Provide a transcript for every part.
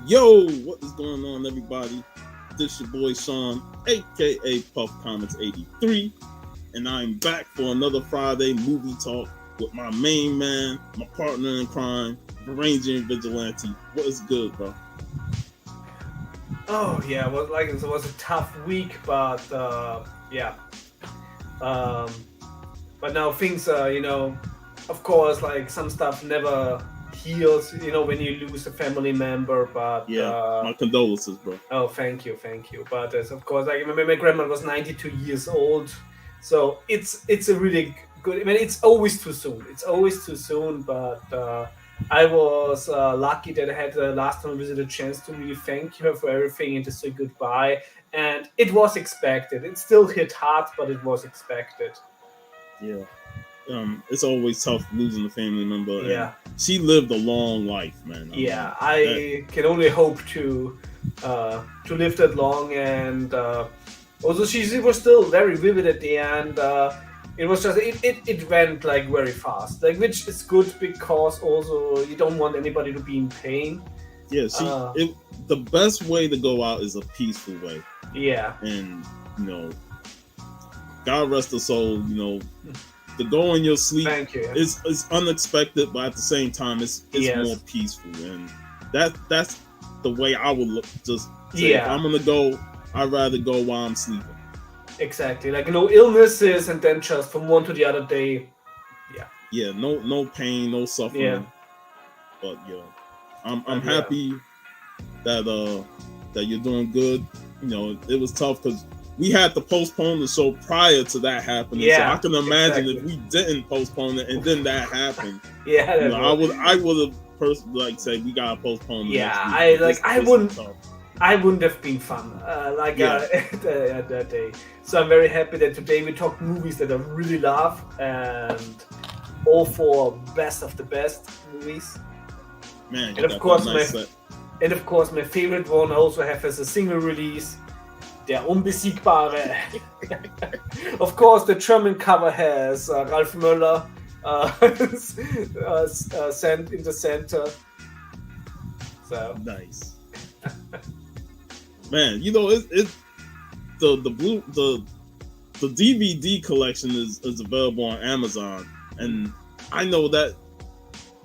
Yo, what is going on, everybody? This your boy Sean, aka Puff Comics 83, and I'm back for another Friday movie talk with my main man, my partner in crime, Varangian Vigilante. What is good, bro? Oh yeah, it was a tough week, but yeah. Um, but now things are, of course, like some stuff never heals, when you lose a family member. But Yeah, my condolences, bro. oh, thank you. But as of course, like my grandma was 92 years old, so it's a really good. I mean, it's always too soon. It's always too soon, but. I was lucky that I had the last time visit a chance to really thank her for everything and to say goodbye. And it was expected. It still hit hard, but it was expected. Yeah, it's always tough losing a family member, and Yeah, she lived a long life, man. I mean, yeah. that, I can only hope to live that long. And also, she was still very vivid at the end. It was just it went like very fast, like which is good because also you don't want anybody to be in pain. yeah, Uh, the best way to go out is a peaceful way, yeah. and you know, God rest her soul. To go in your sleep Thank you. is unexpected, but at the same time, it's more Yes. peaceful, and that's the way I would look. Just say if Yeah, I'm gonna go, I'd rather go while I'm sleeping. exactly. Like no illnesses, and then just from one to the other day. Yeah, Yeah, no pain, no yeah, suffering. But yeah, I'm but yeah, happy that that you're doing good. It was tough because we had to postpone the show prior to that happening. So I yeah, can imagine if exactly. we didn't postpone it and then that happened. Yeah, that was. I would have personally like say we gotta postpone the Yeah, next week. I But like. this is tough. I wouldn't have been fun. Yeah, That day. So I'm very happy that today we talk movies that I really love and all for best of the best movies. man, And you of got that course nice set. my favorite one I also have as a single release. Der Unbesiegbare. Of course, the German cover has Ralf Möller sent in the center. So Nice, man. The blue the DVD collection is available on Amazon, and I know that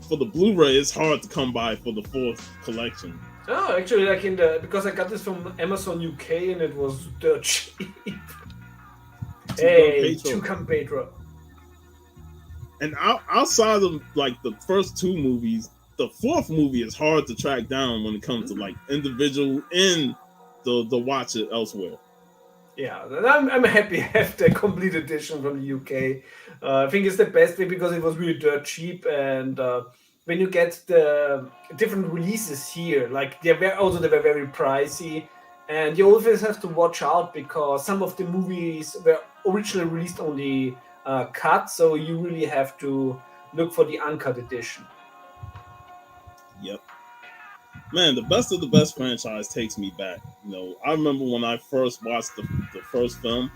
for the Blu-ray, it's hard to come by for the fourth collection. oh, actually, like because I got this from Amazon UK and it was dirt cheap. Tucum Hey, Petro. Tucum Pedro. And outside of like the first two movies, the fourth movie is hard to track down when it comes to like individual in the watch it elsewhere. Yeah, and I'm happy I have the complete edition from the UK. I think it's the best way because it was really dirt cheap, and when you get the different releases here, like they were very pricey, and you always have to watch out because some of the movies were originally released only cut, so you really have to look for the uncut edition. Yep. Man, the best of the best franchise takes me back. I remember when I first watched the first film,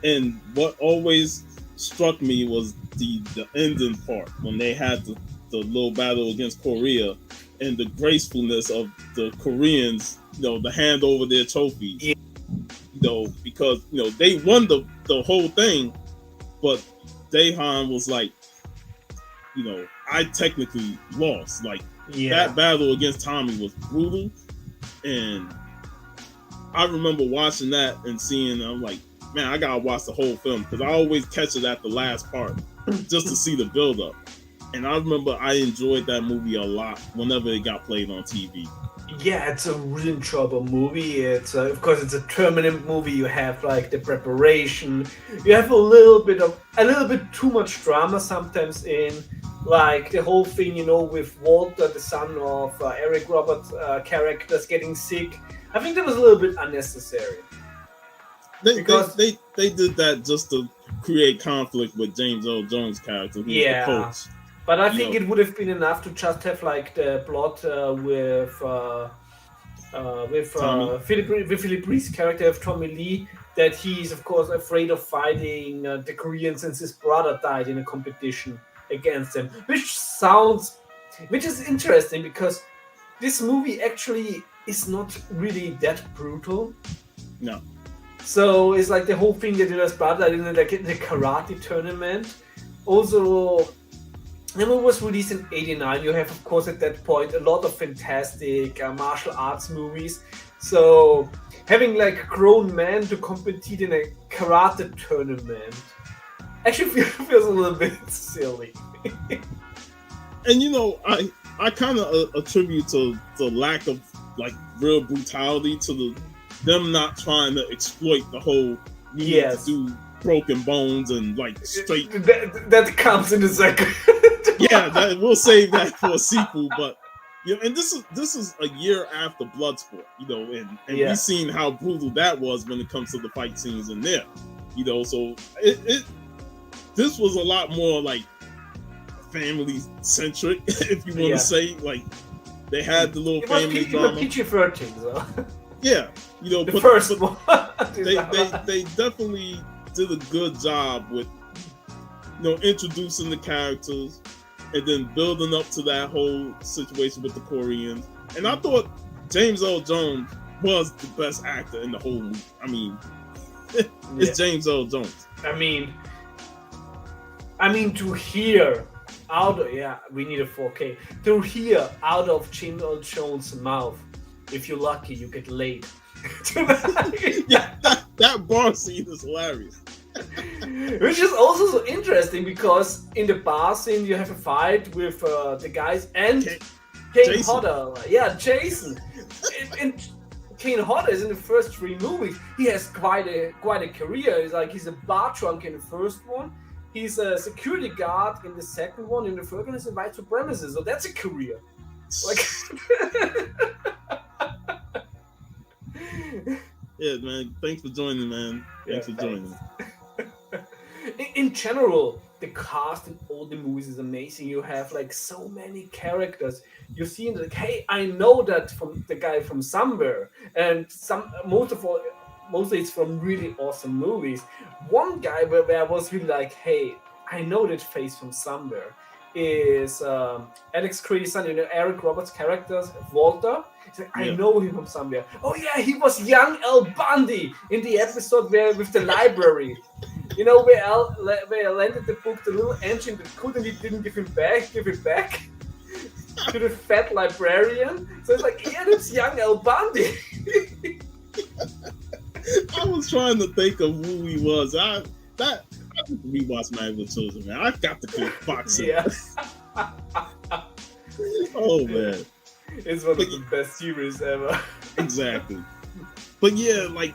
and what always struck me was the ending part when they had the little battle against Korea and the gracefulness of the Koreans, to hand over their trophies. Yeah, Because they won the whole thing, but Daehan was like, I technically lost. Like that yeah. battle against Tommy was brutal, and I remember watching that and seeing. I'm like, man, I gotta watch the whole film because I always catch it at the last part just to see the build up. And I remember I enjoyed that movie a lot whenever it got played on TV. Yeah, it's a really enjoyable movie. It's of course it's a tournament movie. You have like the preparation. You have a little bit too much drama sometimes in like the whole thing. With Walter, the son of Eric Roberts' characters getting sick. I think that was a little bit unnecessary They they because they, they did that just to create conflict with James Earl Jones' character, who's the yeah. coach. But I You think know, it would have been enough to just have like the plot Tommy. with Philip Reese's character of Tommy Lee that he's of course afraid of fighting the Koreans since his brother died in a competition against them, which is interesting because this movie actually is not really that brutal. No. So it's like the whole thing they did as brother in like the karate tournament. Also, the movie was released in '89. You have, of course, at that point a lot of fantastic martial arts movies. So having like grown men to compete in a karate tournament actually feels a little bit silly. And you know, I kind of attribute to the lack of like real brutality to them not trying to exploit the whole need to do broken bones and like straight. That comes in a second. Yeah, we'll save that for a sequel. But you know, and this is a year after Bloodsport, you know, and we've seen how brutal that was when it comes to the fight scenes in there, you know. So this was a lot more like family centric, if you want to say. Like they had the little family drama. PG-13, so. Yeah, you know, the first one. they definitely did a good job with, you know, introducing the characters and then building up to that whole situation with the Koreans. And I thought James Earl Jones was the best actor in the whole movie. I mean, it's James Earl Jones. I mean, to hear out of we need a 4K to hear out of James Earl Jones' mouth, if you're lucky, you get laid. Yeah, that bar scene is hilarious. Which is also so interesting because in the bar scene you have a fight with the guys and Kane Hodder. Yeah, Jason. And Kane Hodder is in the first 3 movies. He has quite a career. He's a bar drunk in the first one. He's a security guard in the second one. In the third one, he's a white supremacist. So that's a career. Like. Yeah, man. Thanks for joining, man. Thanks for joining. In general, the cast in all the movies is amazing. You have like so many characters. You see, like, hey, I know that from the guy from somewhere, and mostly it's from really awesome movies. One guy where I was really like, hey, I know that face from somewhere is Alex Creedy's son, you know, Eric Roberts' character, Walter. He's like, I know him from somewhere. Oh yeah, he was young Al Bundy in the episode with the library. You know, where I landed the book, the little engine that couldn't, he didn't give it back to the fat librarian. So it's like, yeah, that's young Al Bundy. I was trying to think of who he was. I rewatched Married with Children, man. I got to click boxing. Yeah. Oh man, it's one of the best series ever. Exactly. But yeah, like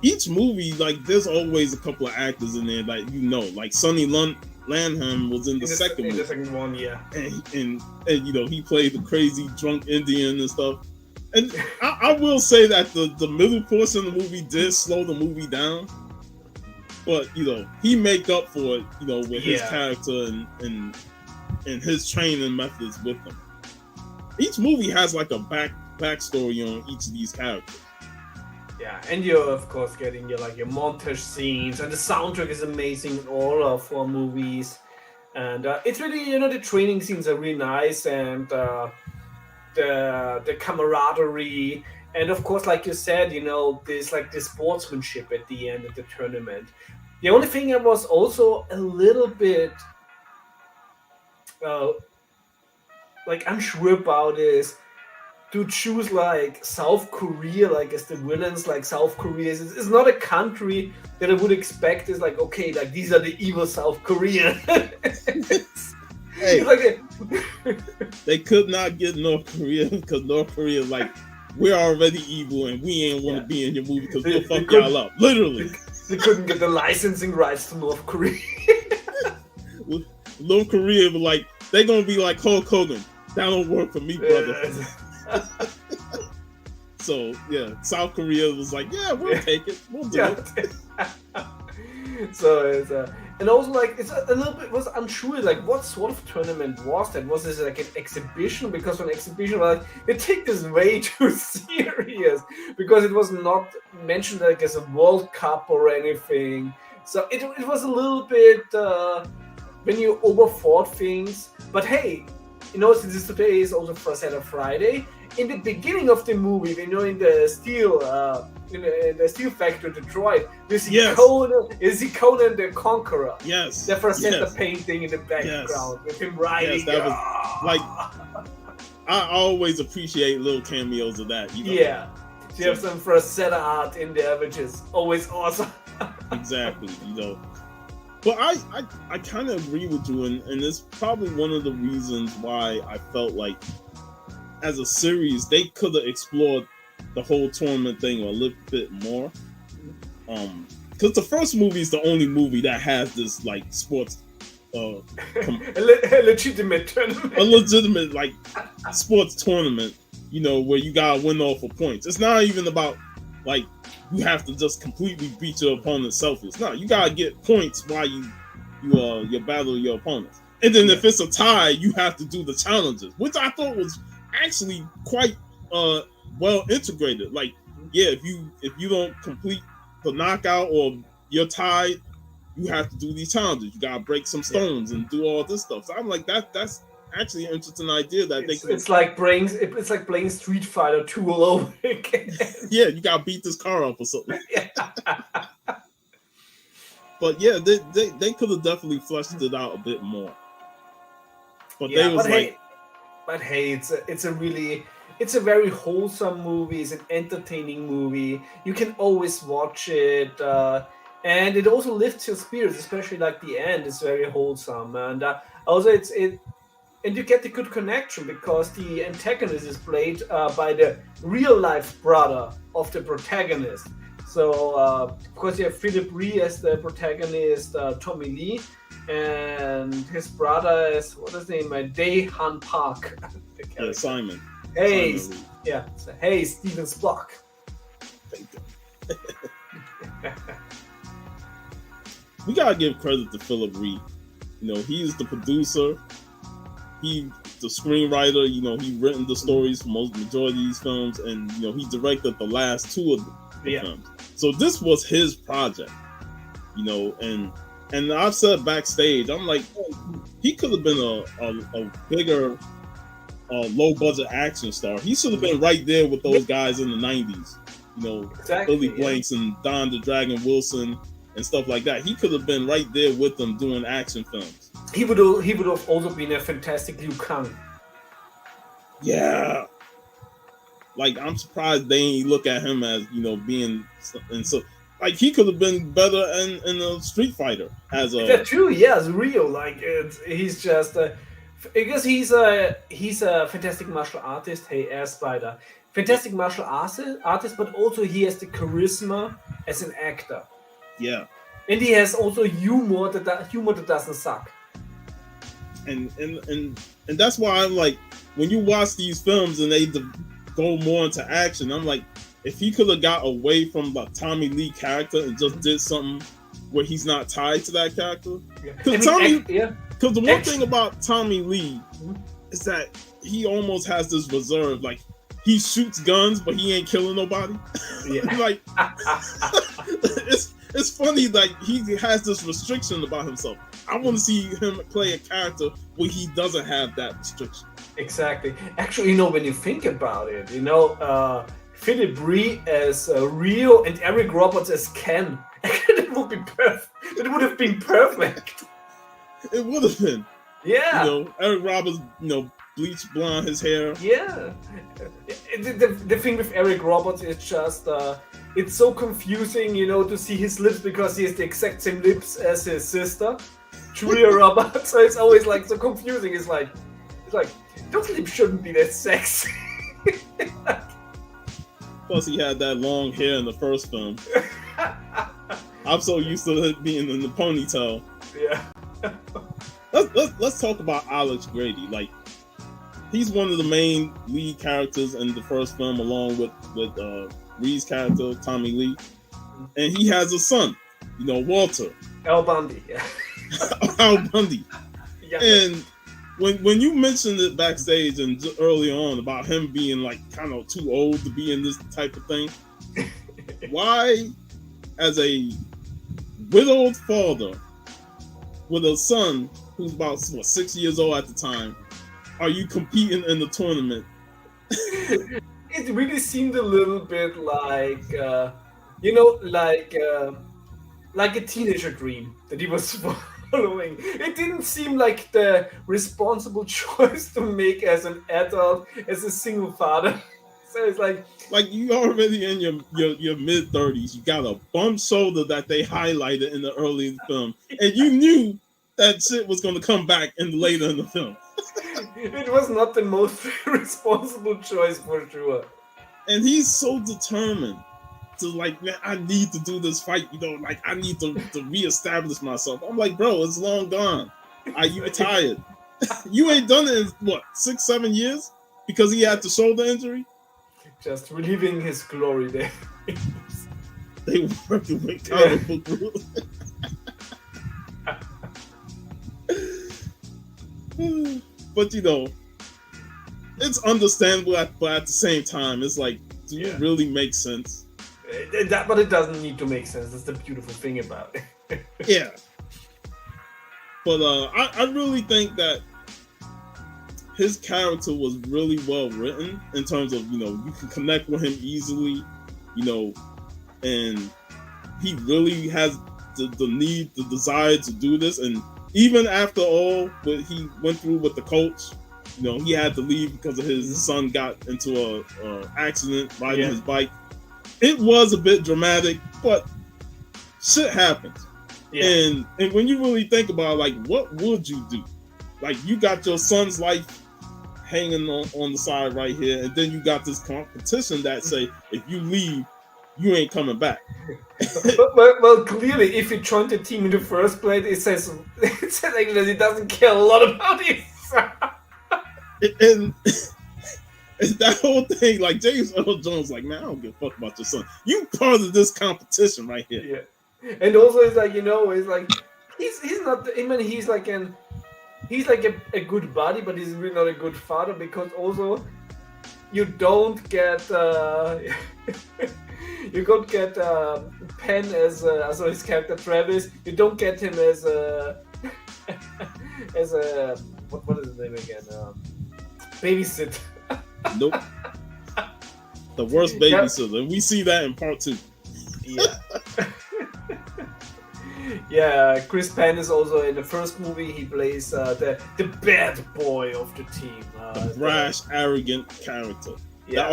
each movie, like there's always a couple of actors in there, like you know, like Sonny Lanham was in the second movie. The second one, yeah. And you know, he played the crazy drunk Indian and stuff. And I will say that the middle portion of the movie did slow the movie down. But, you know, he make up for it, you know, with his character and his training methods with them. Each movie has like a backstory on each of these characters. Yeah, and you're of course getting your montage scenes, and the soundtrack is amazing in all 4 movies. And it's really, you know, the training scenes are really nice, and the camaraderie, and of course, like you said, you know, there's like the sportsmanship at the end of the tournament. The only thing I was also a little bit like unsure about is to choose like South Korea like as the villains. Like South Korea is not a country that I would expect is like, okay, like these are the evil South Koreans. Hey, they could not get North Korea because North Korea like, we're already evil and we ain't want to be in your movie because we'll fuck y'all up. Literally. They couldn't get the licensing rights to North Korea. North Korea was like, they're going to be like Hulk Hogan. That don't work for me, brother. So, yeah, South Korea was like, yeah, we'll take it. We'll do it. So it's and also like it's a little bit was unsure like what sort of tournament was that? Was this like an exhibition? Because an exhibition, like they take this way too serious because it was not mentioned like as a World Cup or anything. So it was a little bit when you overthought things. But hey, since today is also Frazetta Friday, in the beginning of the movie, in the steel factory Detroit, you see Conan the Conqueror. Yes. The Frazetta painting in the background with him riding. Yes, that was like, I always appreciate little cameos of that. Yeah. You have some Frazetta art in there, which is always awesome. Exactly, But I kind of agree with you, and it's probably one of the reasons why I felt like, as a series, they could have explored the whole tournament thing a little bit more. Because the first movie is the only movie that has this like sports, a legitimate tournament, like sports tournament. Where you gotta win all for points. It's not even about like you have to just completely beat your opponent selfless. No, you gotta get points while you battle your opponents. And then if it's a tie, you have to do the challenges, which I thought was actually quite well integrated. Like, if you don't complete the knockout or you're tied, you have to do these challenges. You gotta break some stones and do all this stuff. So I'm like, that's actually an interesting idea that it's like playing Street Fighter 2 all over again. Yeah, you gotta beat this car up or something. But yeah, they could have definitely fleshed it out a bit more. But it's a very wholesome movie. It's an entertaining movie. You can always watch it, and it also lifts your spirits, especially like the end is very wholesome, and also and you get the good connection because the antagonist is played by the real life brother of the protagonist. So, of course, you have Philip Ree as the protagonist, Tommy Lee, and his brother is, what is his name? Dae Han Park. Simon. Hey, Simon hey, Steven Spock. Thank you. We gotta give credit to Philip Ree. He's the producer. He's the screenwriter. He written the stories for majority of these films, and he directed the last two of the films. So this was his project, and I've said backstage, I'm like, he could have been a bigger, low budget action star. He should have been right there with those guys in the '90s, Exactly, Billy Blanks and Don the Dragon Wilson and stuff like that. He could have been right there with them doing action films. He would have also been a fantastic Liu Kang. Yeah. Like, I'm surprised they ain't look at him as, being, and so, like, he could have been better in a Street Fighter as a. That's true. Yeah, it's real. Like, he's just because he's a fantastic martial artist. Hey, Air Spider, fantastic martial artist, but also he has the charisma as an actor. Yeah. And he has also humor that doesn't suck. And that's why I'm like, when you watch these films and they go more into action, I'm like, if he could have got away from the Tommy Lee character and just did something where he's not tied to that character. Because the one thing about Tommy Lee is that he almost has this reserve. Like, he shoots guns, but he ain't killing nobody. Yeah. Like, it's funny, like, he has this restriction about himself. I want to see him play a character where he doesn't have that restriction. Exactly. Actually, when you think about it, Philip Ree as Rio and Eric Roberts as Ken, it would be perfect. It would have been perfect. It would have been. Yeah. Eric Roberts, bleached blonde his hair. Yeah. The thing with Eric Roberts is just it's so confusing, to see his lips because he has the exact same lips as his sister, Julia Roberts. So it's always like so confusing. It's like those lips shouldn't be that sexy. Plus, he had that long hair in the first film. I'm so used to it being in the ponytail. Yeah. Let's talk about Alex Grady. Like, he's one of the main lead characters in the first film, along with Ree's character, Tommy Lee. And he has a son, Walter. Al Bundy. Yeah. Al Bundy. Yeah. And when you mentioned it backstage and early on about him being like kind of too old to be in this type of thing, why, as a widowed father with a son who's about 6 years old at the time, are you competing in the tournament? It really seemed a little bit like, you know, like a teenager dream that he was following. It didn't seem like the responsible choice to make as an adult, as a single father. So it's like you already in your mid 30s. You got a bum shoulder that they highlighted in the early film, and you knew that shit was going to come back in later in the film. it was not the most responsible choice for sure. And he's so determined to like, man, I need to do this fight. You know, like I need to reestablish myself. I'm like, bro, it's long gone. Are you retired? You ain't done it in what 6-7 years because he had the shoulder injury. Just reliving his glory there. They were working with comic book rules. But you know, it's understandable, but at the same time, it's like, do it really make sense? But it doesn't need to make sense. That's the beautiful thing about it. Yeah. But I really think that his character was really well written in terms of, you know, you can connect with him easily, you know, and he really has the need, the desire to do this. And even after all what he went through with the coach, you know, he had to leave because of his son got into a accident riding his bike. It was a bit dramatic, but shit happens. Yeah. And when you really think about it, like, what would you do? Like, you got your son's life hanging on the side right here, and then you got this competition that say, if you leave, you ain't coming back. well, clearly, if he joined the team in the first place, it says like that he doesn't care a lot about it. and that whole thing, like James Earl Jones, like, man, I don't give a fuck about your son. You part of this competition right here. Yeah, and also it's like, you know, it's like he's not. I mean, he's like a good buddy, but he's really not a good father, because also you don't get you don't get Penn as also his character Travis. You don't get him as a as a what is his name again? Babysitter. Nope. The worst babysitter. We see that in part 2. Yeah. Yeah, Chris Penn is also in the first movie. He plays the bad boy of the team. The brash, arrogant character. Yeah,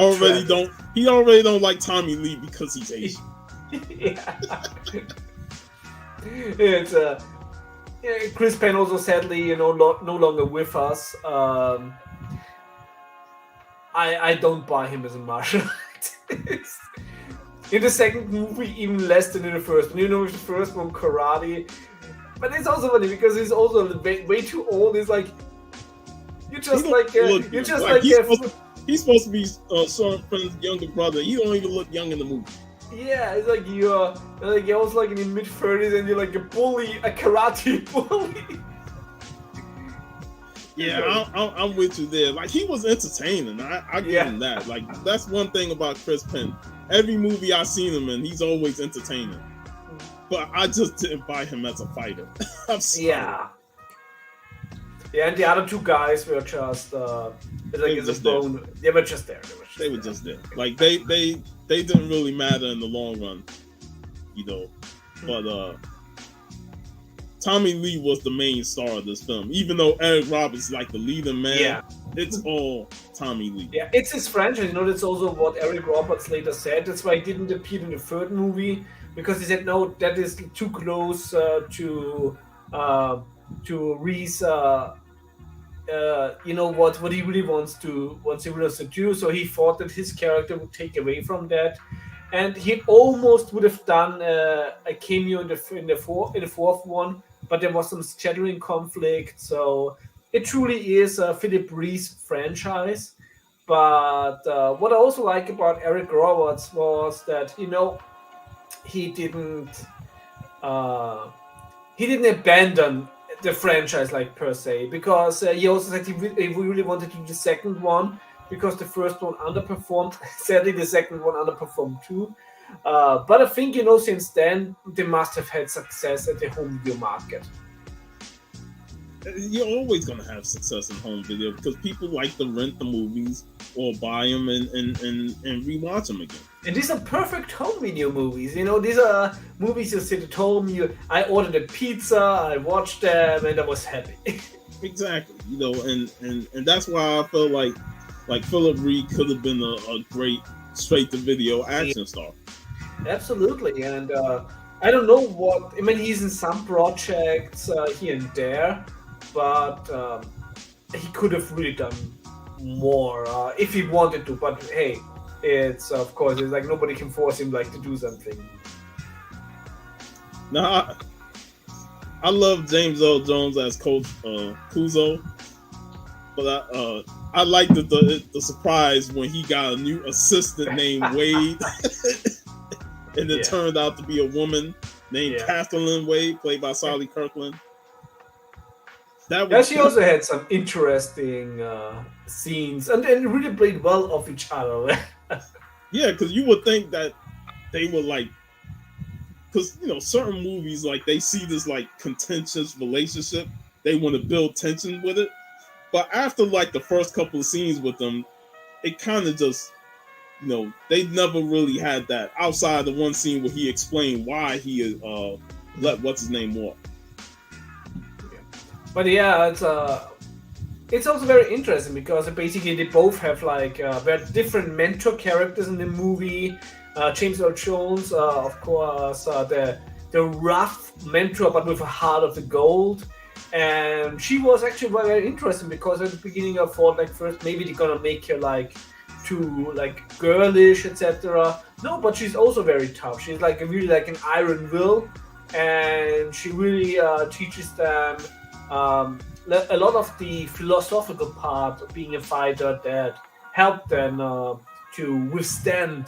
he already don't like Tommy Lee because he's Asian. Yeah. It's Chris Penn also sadly, you know, no longer with us. I don't buy him as a martial artist. In the second movie, even less than in the first one. You know, with the first one, karate. But it's also funny because he's also way too old. It's like he's supposed to be Sean Penn's younger brother. He don't even look young in the movie. Yeah, it's like you're also like in your mid-30s and you're like a bully, a karate bully. Yeah, I'm with you there. Like, he was entertaining. I give him that. Like, that's one thing about Chris Penn. Every movie I've seen him in, he's always entertaining. But I just didn't buy him as a fighter. I'm sorry. Yeah. Yeah, and the other two guys were just they were just there. They were just there. Like, they didn't really matter in the long run, you know. But Tommy Lee was the main star of this film. Even though Eric Roberts is like the leading man, it's all Tommy Lee. Yeah, it's his franchise. You know, that's also what Eric Roberts later said. That's why he didn't appear in the third movie, because he said, no, that is too close to Reese. You know what he really wants to do. So he thought that his character would take away from that, and he almost would have done a cameo in the fourth one, but there was some scheduling conflict. So it truly is a Philip Reese franchise. But what I also like about Eric Roberts was that, you know, he didn't abandon the franchise, like, per se, because he also said he really wanted to do the second one because the first one underperformed. Sadly, the second one underperformed too. But I think, you know, since then they must have had success at the home video market. you're always gonna have success in home video because people like to rent the movies or buy them and rewatch them again. And these are perfect home video movies. You know, these are movies you sit at home. I ordered a pizza, I watched them, and I was happy. Exactly. You know, and that's why I felt like Philip Reed could have been a great straight to video action star. Absolutely, and I don't know what. I mean, he's in some projects here and there, but he could have really done more if he wanted to. But hey, it's of course it's like nobody can force him like to do something. Now, I love James Earl Jones as Coach Kuzo, but I liked the surprise when he got a new assistant named Wade. And it turned out to be a woman named Kathleen Wade, played by Sally Kirkland. She also had some interesting scenes, and really played well off each other. Yeah, because you would think that they were like, because certain movies like they see this like contentious relationship, they want to build tension with it, but after like the first couple of scenes with them, it kind of just. They never really had that outside the one scene where he explained why he let what's his name walk. But yeah, it's also very interesting because basically they both have like very different mentor characters in the movie. James Earl Jones, of course, the rough mentor but with a heart of the gold. And she was actually very interesting because at the beginning I thought like first maybe they're gonna make her like too like girlish, etc. No, but she's also very tough. She's like really like an iron will, and she really teaches them a lot of the philosophical part of being a fighter that helped them to withstand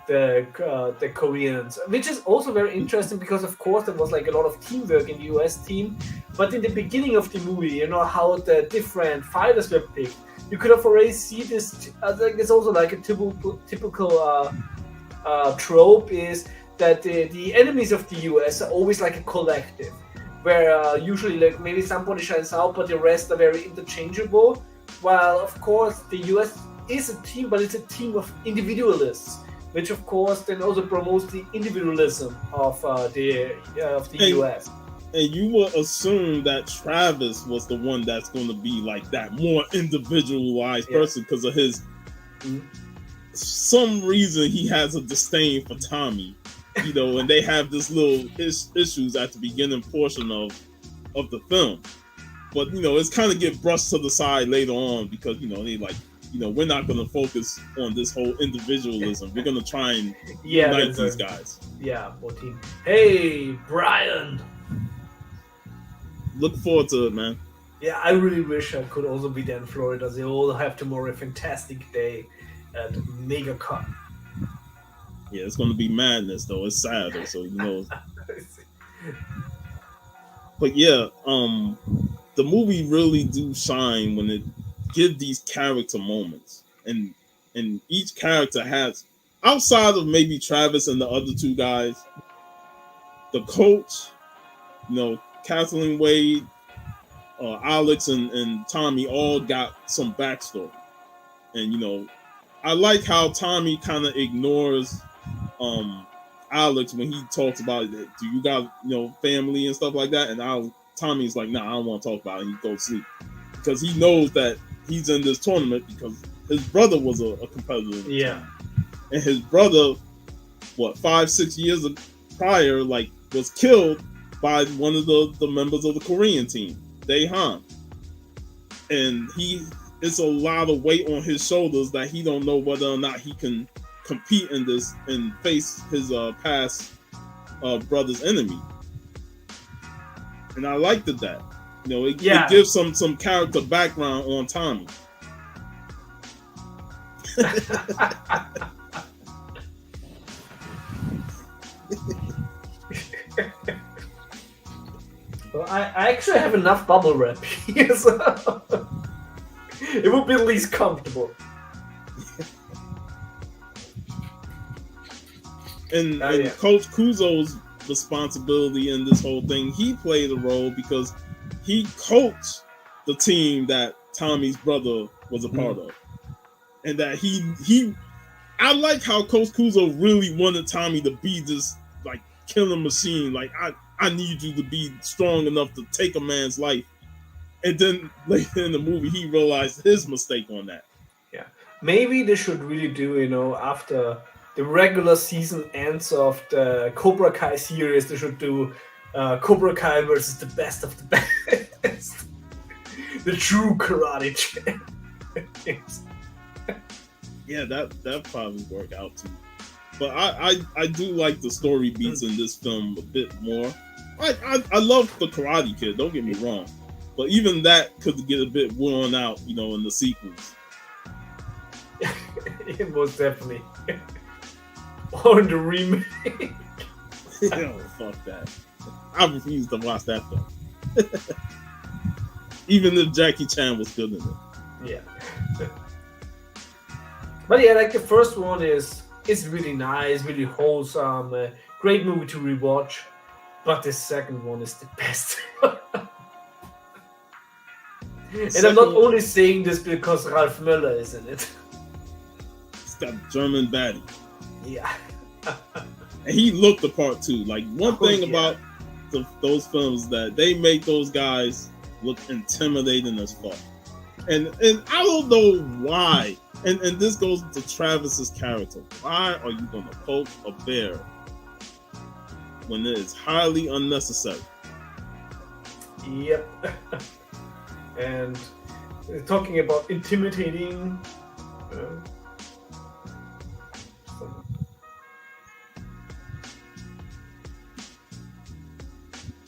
the Koreans, which is also very interesting because of course there was like a lot of teamwork in the US team, but in the beginning of the movie, how the different fighters were picked. You could have already see this. I think it's also like a typical trope is that the enemies of the US are always like a collective, where usually like maybe somebody shines out, but the rest are very interchangeable. While of course the US is a team, but it's a team of individualists, which of course then also promotes the individualism of the US. And you will assume that Travis was the one that's going to be like that more individualized person because of his some reason he has a disdain for Tommy, and they have this little issues at the beginning portion of the film, but it's kind of get brushed to the side later on because they like we're not going to focus on this whole individualism. We're going to try and unite these guys. Yeah, 14. Hey, Brian. Look forward to it, man. Yeah, I really wish I could also be there in Florida. They all have tomorrow a fantastic day at MegaCon. Yeah, it's going to be madness, though. It's Saturday, so But yeah, the movie really do shine when it gives these character moments, and each character has, outside of maybe Travis and the other two guys, the coach, Kathleen Wade, Alex, and Tommy all got some backstory. And, I like how Tommy kind of ignores Alex when he talks about it. Do you got, family and stuff like that? And Tommy's like, nah, I don't want to talk about it. And he goes to sleep. Because he knows that he's in this tournament because his brother was a competitor. Yeah. And his brother, 5-6 years prior, like, was killed by one of the members of the Korean team, Daehan. And it's a lot of weight on his shoulders that he don't know whether or not he can compete in this and face his past brother's enemy. And I liked that. It gives some character background on Tommy. Well, I actually have enough bubble wrap here, so it would be at least comfortable. And Coach Kuzo's responsibility in this whole thing, he played a role because he coached the team that Tommy's brother was a part of, and that he. I like how Coach Kuzo really wanted Tommy to be this like killing machine. Like I need you to be strong enough to take a man's life. And then later in the movie, he realized his mistake on that. Yeah, maybe they should really do, after the regular season ends of the Cobra Kai series, they should do Cobra Kai versus the best of the best, the true karate champions. Yeah, that probably work out too. But I do like the story beats in this film a bit more. I love the Karate Kid. Don't get me wrong, but even that could get a bit worn out, in the sequels. Most definitely. Or in the remake. Fuck that. I refuse to watch that film. Even if Jackie Chan was good in it. Yeah. But yeah, like the first one is really nice, really wholesome, great movie to rewatch. But the second one is the best. And I'm not only saying this because Ralph Möller is in it. It's got German baddie. Yeah. And he looked the part too. Like one thing about those films that they make those guys look intimidating as fuck. And I don't know why. And this goes to Travis's character. Why are you gonna poke a bear when it is highly unnecessary? Yep. And talking about intimidating.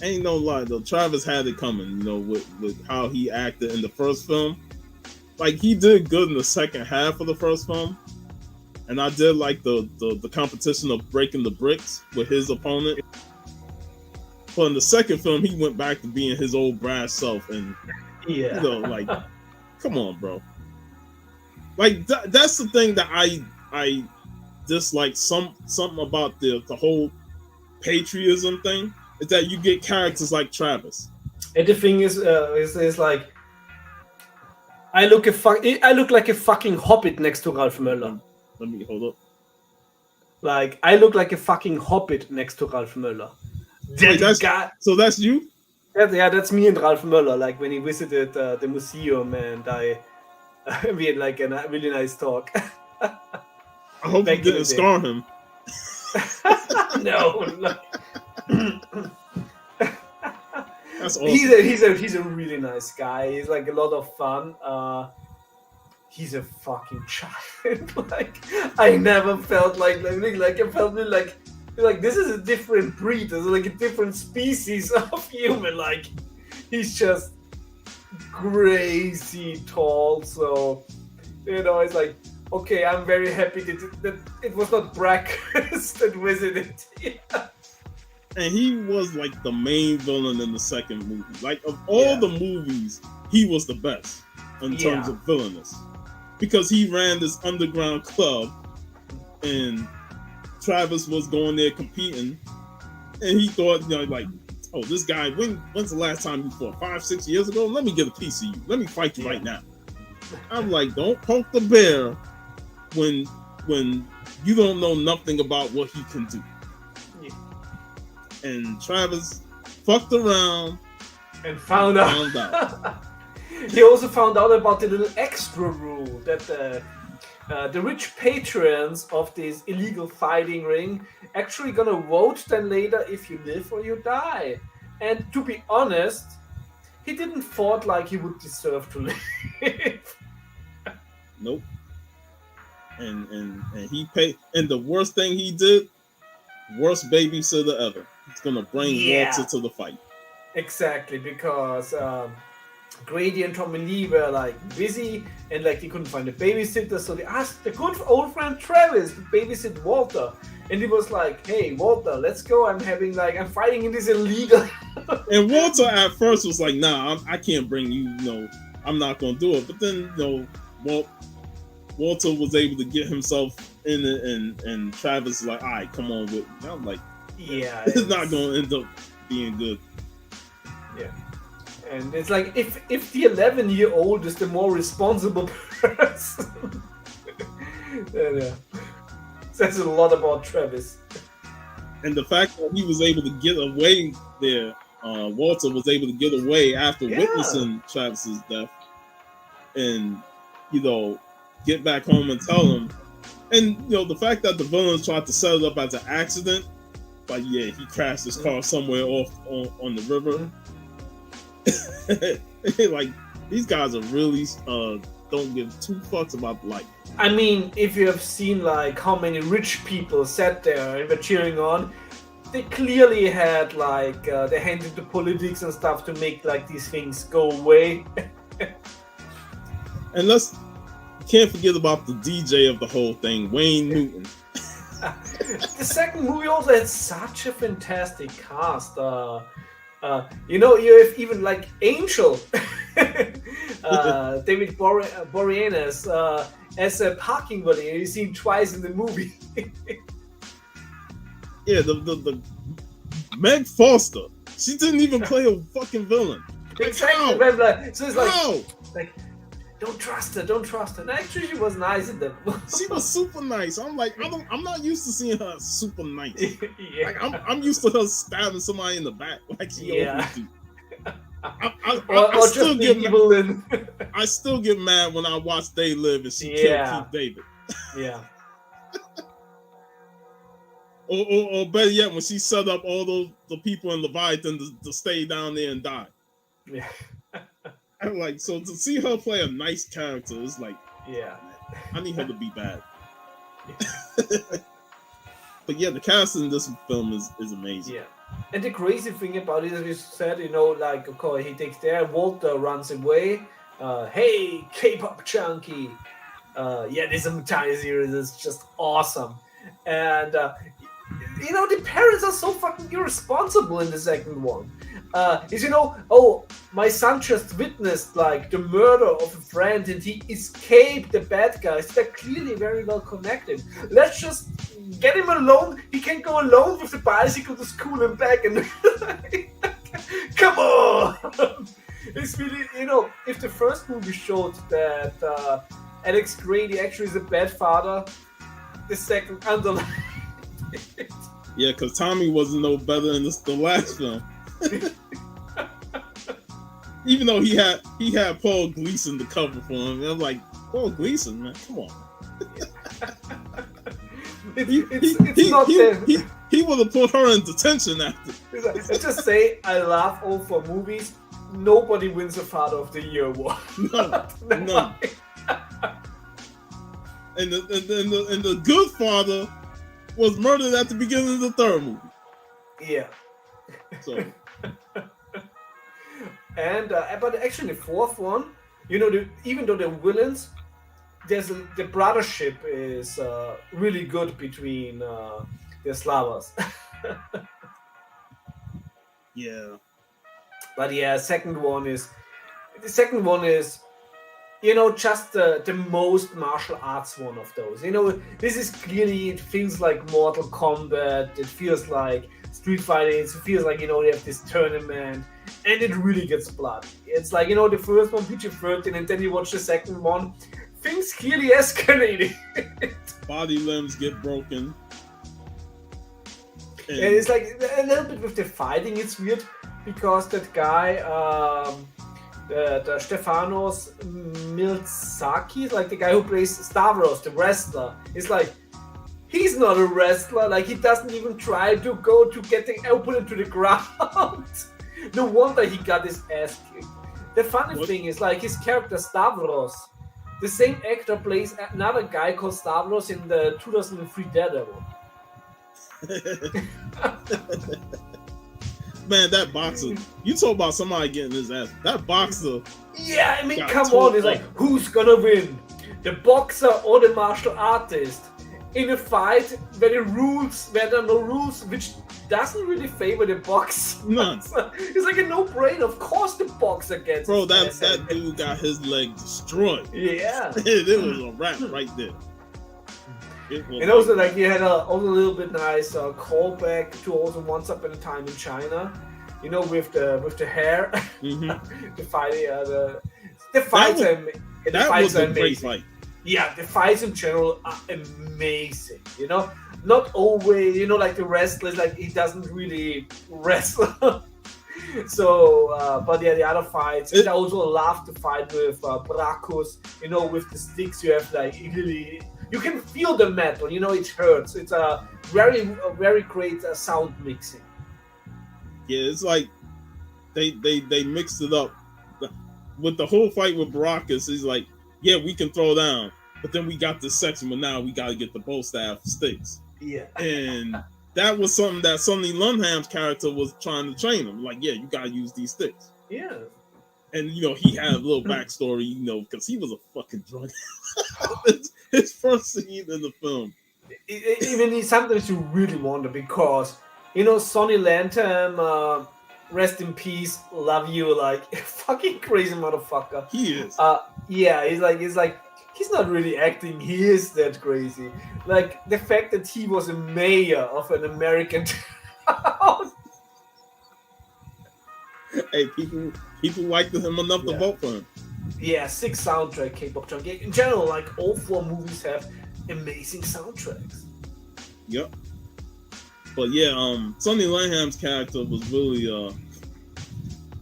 Ain't no lie though. Travis had it coming, with how he acted in the first film. Like he did good in the second half of the first film, and I did like the competition of breaking the bricks with his opponent. But in the second film, he went back to being his old brash self, and come on, bro. Like that's the thing that I dislike something about the whole patriotism thing is that you get characters like Travis. And the thing is like. I look like a fucking hobbit next to Ralph Möller. Let me hold up. Like I look like a fucking hobbit next to Ralph Möller. So that's you? Yeah, that's me and Ralph Möller. Like when he visited the museum, and we had like a really nice talk. I hope you didn't scar him. No. That's awesome. He's a really nice guy. He's like a lot of fun. He's a fucking child. Like I never felt like I felt like this is a different breed. It's like a different species of human. Like he's just crazy tall. So it's like okay. I'm very happy that it was not Brackers that visited. Yeah. And he was like the main villain in the second movie. Like of all the movies, he was the best in terms of villainous. Because he ran this underground club and Travis was going there competing. And he thought, oh, this guy, when's the last time you fought? 5-6 years ago? Let me get a piece of you. Let me fight you right now. I'm like, don't poke the bear when you don't know nothing about what he can do. And Travis fucked around and found out. He also found out about the little extra rule that the rich patrons of this illegal fighting ring actually gonna vote then later if you live or you die. And to be honest, he didn't fought like he would deserve to live. Nope. And he paid. And the worst thing he did, worst babysitter ever. He's gonna bring Walter to the fight. Exactly, because Grady and Tommy Lee were like busy and like they couldn't find a babysitter, so they asked the good old friend Travis to babysit Walter. And he was like, "Hey, Walter, let's go. I'm fighting in this illegal." And Walter at first was like, "Nah, I can't bring you. I'm not gonna do it." But then, Walter was able to get himself in it, and Travis was like, "All right, come on with me." I'm like, "Yeah, it's not gonna end up being good." Yeah, And it's like if the 11-year-old is the more responsible person, then says a lot about Travis. And the fact that he was able to get away there, Walter was able to get away after witnessing Travis's death, and get back home and tell him. And the fact that the villains tried to set it up as an accident, like he crashed his car somewhere off on the river. Like these guys are really don't give two fucks about life. I mean, if you have seen like how many rich people sat there and were cheering on, they clearly had like their hand into politics and stuff to make like these things go away. And can't forget about the DJ of the whole thing, Wayne Newton. The second movie also had such a fantastic cast. You have even like Angel, David Boreanaz as a parking buddy. You see him twice in the movie. Yeah, the Meg Foster. She didn't even play a fucking villain. Exactly. So it's like don't trust her. And actually, she was nice in that movie. She was super nice. I'm like, I'm not used to seeing her super nice. Yeah. Like I'm used to her stabbing somebody in the back like she always do. I still get evil in. I still get mad when I watch They Live and she killed Keith David. Yeah. Or better yet, when she set up all the people in Leviathan to stay down there and die. Yeah. I'm like, so to see her play a nice character is like, I need her to be bad. But yeah, the cast in this film is amazing. Yeah. And the crazy thing about it, as you said, like, of course, he takes there, Walter runs away. Hey, K-pop junkie. This entire series is just awesome. And, the parents are so fucking irresponsible in the second one. My son just witnessed like the murder of a friend and he escaped the bad guys. They're clearly very well connected. Let's just get him alone. He can go alone with the bicycle to school and back. And come on! It's really, if the first movie showed that Alex Grady actually is a bad father, the second underlined it. Yeah, because Tommy wasn't no better in the last film. Even though he had Paul Gleason to cover for him, I'm like, Paul Gleason, man, come on. He would have put her in detention after. Let's just say, I laugh all for movies. Nobody wins a Father of the Year award. No. And the good father was murdered at the beginning of the third movie. Yeah. So. And but actually the fourth one, even though they're villains, the brothership is really good between the Slavas. Yeah. But yeah, the second one is just the most martial arts one of those. This is clearly, it feels like Mortal Kombat. It feels like Street Fighting. It feels like, they have this tournament. And it really gets bloody. It's like, the first one, PG-13, and then you watch the second one. Things clearly escalating. Body limbs get broken. And it's like, a little bit with the fighting, it's weird. Because that guy, the Stefanos Miltsakis, like the guy who plays Stavros, the wrestler, is like, he's not a wrestler. Like, he doesn't even try to go to get the opponent to the ground. No wonder he got his ass kicked. The funny thing is, like, his character Stavros, the same actor plays another guy called Stavros in the 2003 Daredevil. Man, that boxer, you talk about somebody getting his ass. That boxer. Yeah, I mean, come on. It's like, who's gonna win? The boxer or the martial artist? In a fight where there are no rules, which doesn't really favor the boxer. None. It's like a no-brainer. Of course the boxer gets. Bro, that dude got his leg destroyed. Yeah. It was a wrap right there. And also, like, he had a little bit nice callback to also Once Upon a Time in China. with the hair, Hmm. the fight, That was the that fights was are a great amazing. fight. Yeah, the fights in general are amazing. Not always, like the wrestlers, like he doesn't really wrestle. So, but yeah, the other fights, and It, I also love to fight with Bracos. With the sticks, you have like really, you can feel the metal. It hurts. It's a very great sound mixing. yeah, it's like they mixed it up with the whole fight with Baracus. He's like, yeah, we can throw down, but then we got this section where now we got to get the bow staff sticks, Yeah, and that was something that Sonny Lunham's character was trying to train him. Like, yeah, you got to use these sticks. yeah. And he had a little backstory, because he was a fucking drunk. His first scene in the film. Even sometimes you really wonder because Sonny Lantham, rest in peace, love you, like fucking crazy motherfucker. He is. Yeah, he's like he's not really acting. He is that crazy. Like the fact that he was a mayor of an American town. Hey, people liked him enough to Yeah. vote for him. Yeah, sick soundtrack, K-pop junkie. In general, like all four movies have amazing soundtracks. Yep. But yeah, Sonny Langham's character was really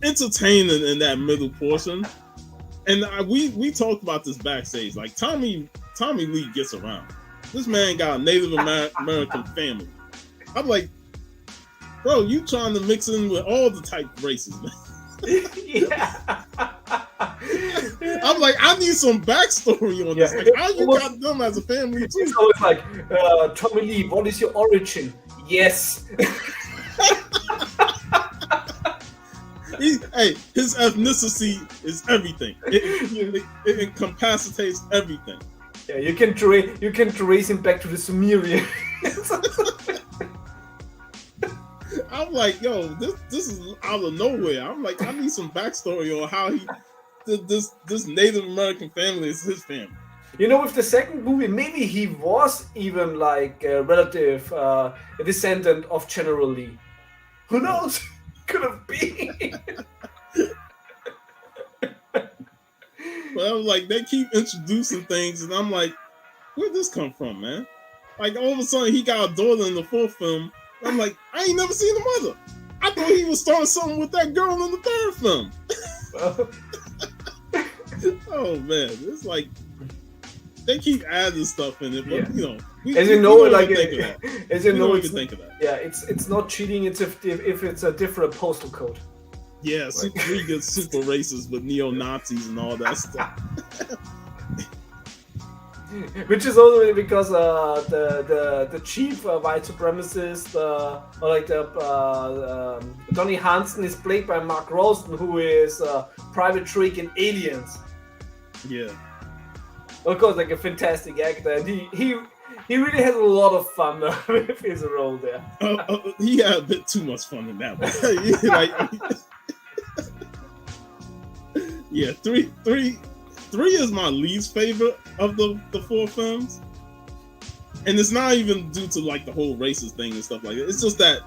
entertaining in that middle portion. And we talked about this backstage. Like Tommy Lee gets around. This man got a Native American family. I'm like, bro, you trying to mix in with all the type of races, man. Yeah. I'm like, I need some backstory on this. Yeah. Like, how you Almost- got them as a family It's too? always like, Tommy Lee, what is your origin? Yes. Hey, his ethnicity is everything. It incapacitates everything. Yeah, you can trace him back to the Sumerian. I'm like, yo, this is out of nowhere. I'm like, I need some backstory on how this Native American family is his family. With the second movie, maybe he was even like a relative, a descendant of General Lee. Who knows? Could have been. But I'm like, they keep introducing things, and I'm like, where'd this come from, man? Like all of a sudden, he got a daughter in the fourth film. I'm like, I ain't never seen the mother. I thought he was starting something with that girl in the third film. Oh man, it's like they keep adding stuff in it, but Yeah. we, As we you know, don't like, even think of that. as you We know, don't it's even think of that. yeah, it's not cheating. It's if it's a different postal code. Yeah, we get super racist with neo Nazis and all that stuff. Which is also because the chief white supremacist, or like the Donny Hansen, is played by Mark Rolston, who is Private Trick in Aliens. Yeah, Of course, like a fantastic actor, and he really has a lot of fun with his role there. he had a bit too much fun in that one. Like, yeah, three is my least favorite of the four films, and it's not even due to like the whole racist thing and stuff like that. It's just that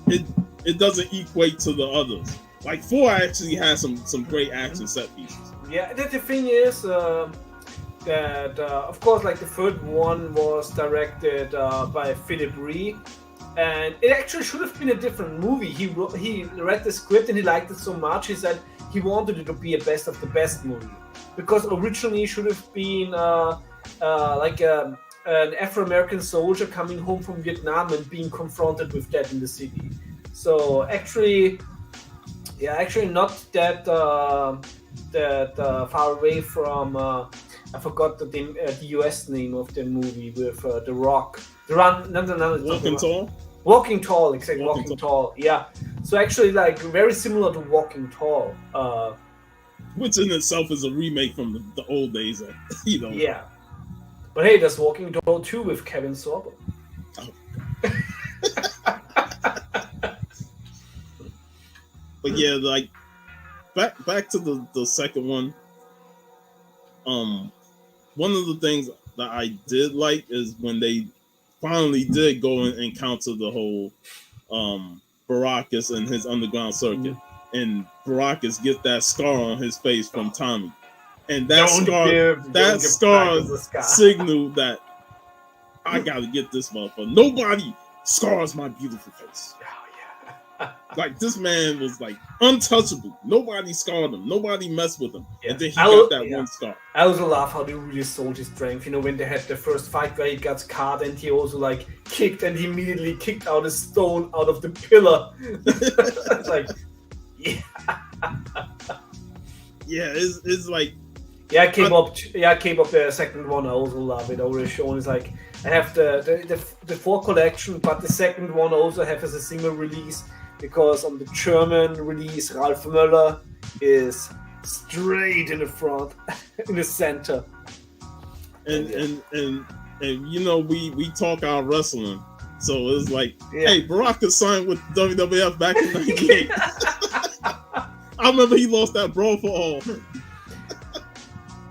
it doesn't equate to the others. Like 4 actually has some great action set pieces. Yeah, the thing is that of course, like the third one was directed by Philip Ree, and it actually should have been a different movie. He read the script and he liked it so much. He said he wanted it to be a best of the best movie, because originally it should have been like an Afro-American soldier coming home from Vietnam and being confronted with that in the city. So actually not that far away from. I forgot the US name of the movie with The Rock. Walking Tall. Walking Tall, exactly. Walking Walking Tall, yeah. So actually, like very similar to Walking Tall. Which in itself is a remake from the old days, Yeah. But hey, there's Walking Tall 2 with Kevin Sorbo. Oh. But yeah, like back to the second one. One of the things that I did like is when they finally did go and encounter the whole Baracus and his underground circuit, and Baracus gets that scar on his face from Tommy, and that scar signaled that I gotta get this motherfucker. Nobody scars my beautiful face. Like, this man was like untouchable. Nobody scarred him. Nobody messed with him. Yeah. And then he got that one scar. I also love how they really sold his strength. You know, when they had the first fight where he got scarred and he also like kicked and he immediately kicked out a stone out of the pillar. It's like, yeah. Yeah, it's like. Yeah, I came up the second one. I also love it. Already shown is like I have the 4 collection, but the second one I also have as a single release. Because on the German release, Ralph Möller is straight in the front, in the center. And you know, we talk our wrestling, so it's like, hey, Baraka signed with WWF back in '98. I remember he lost that brawl for all.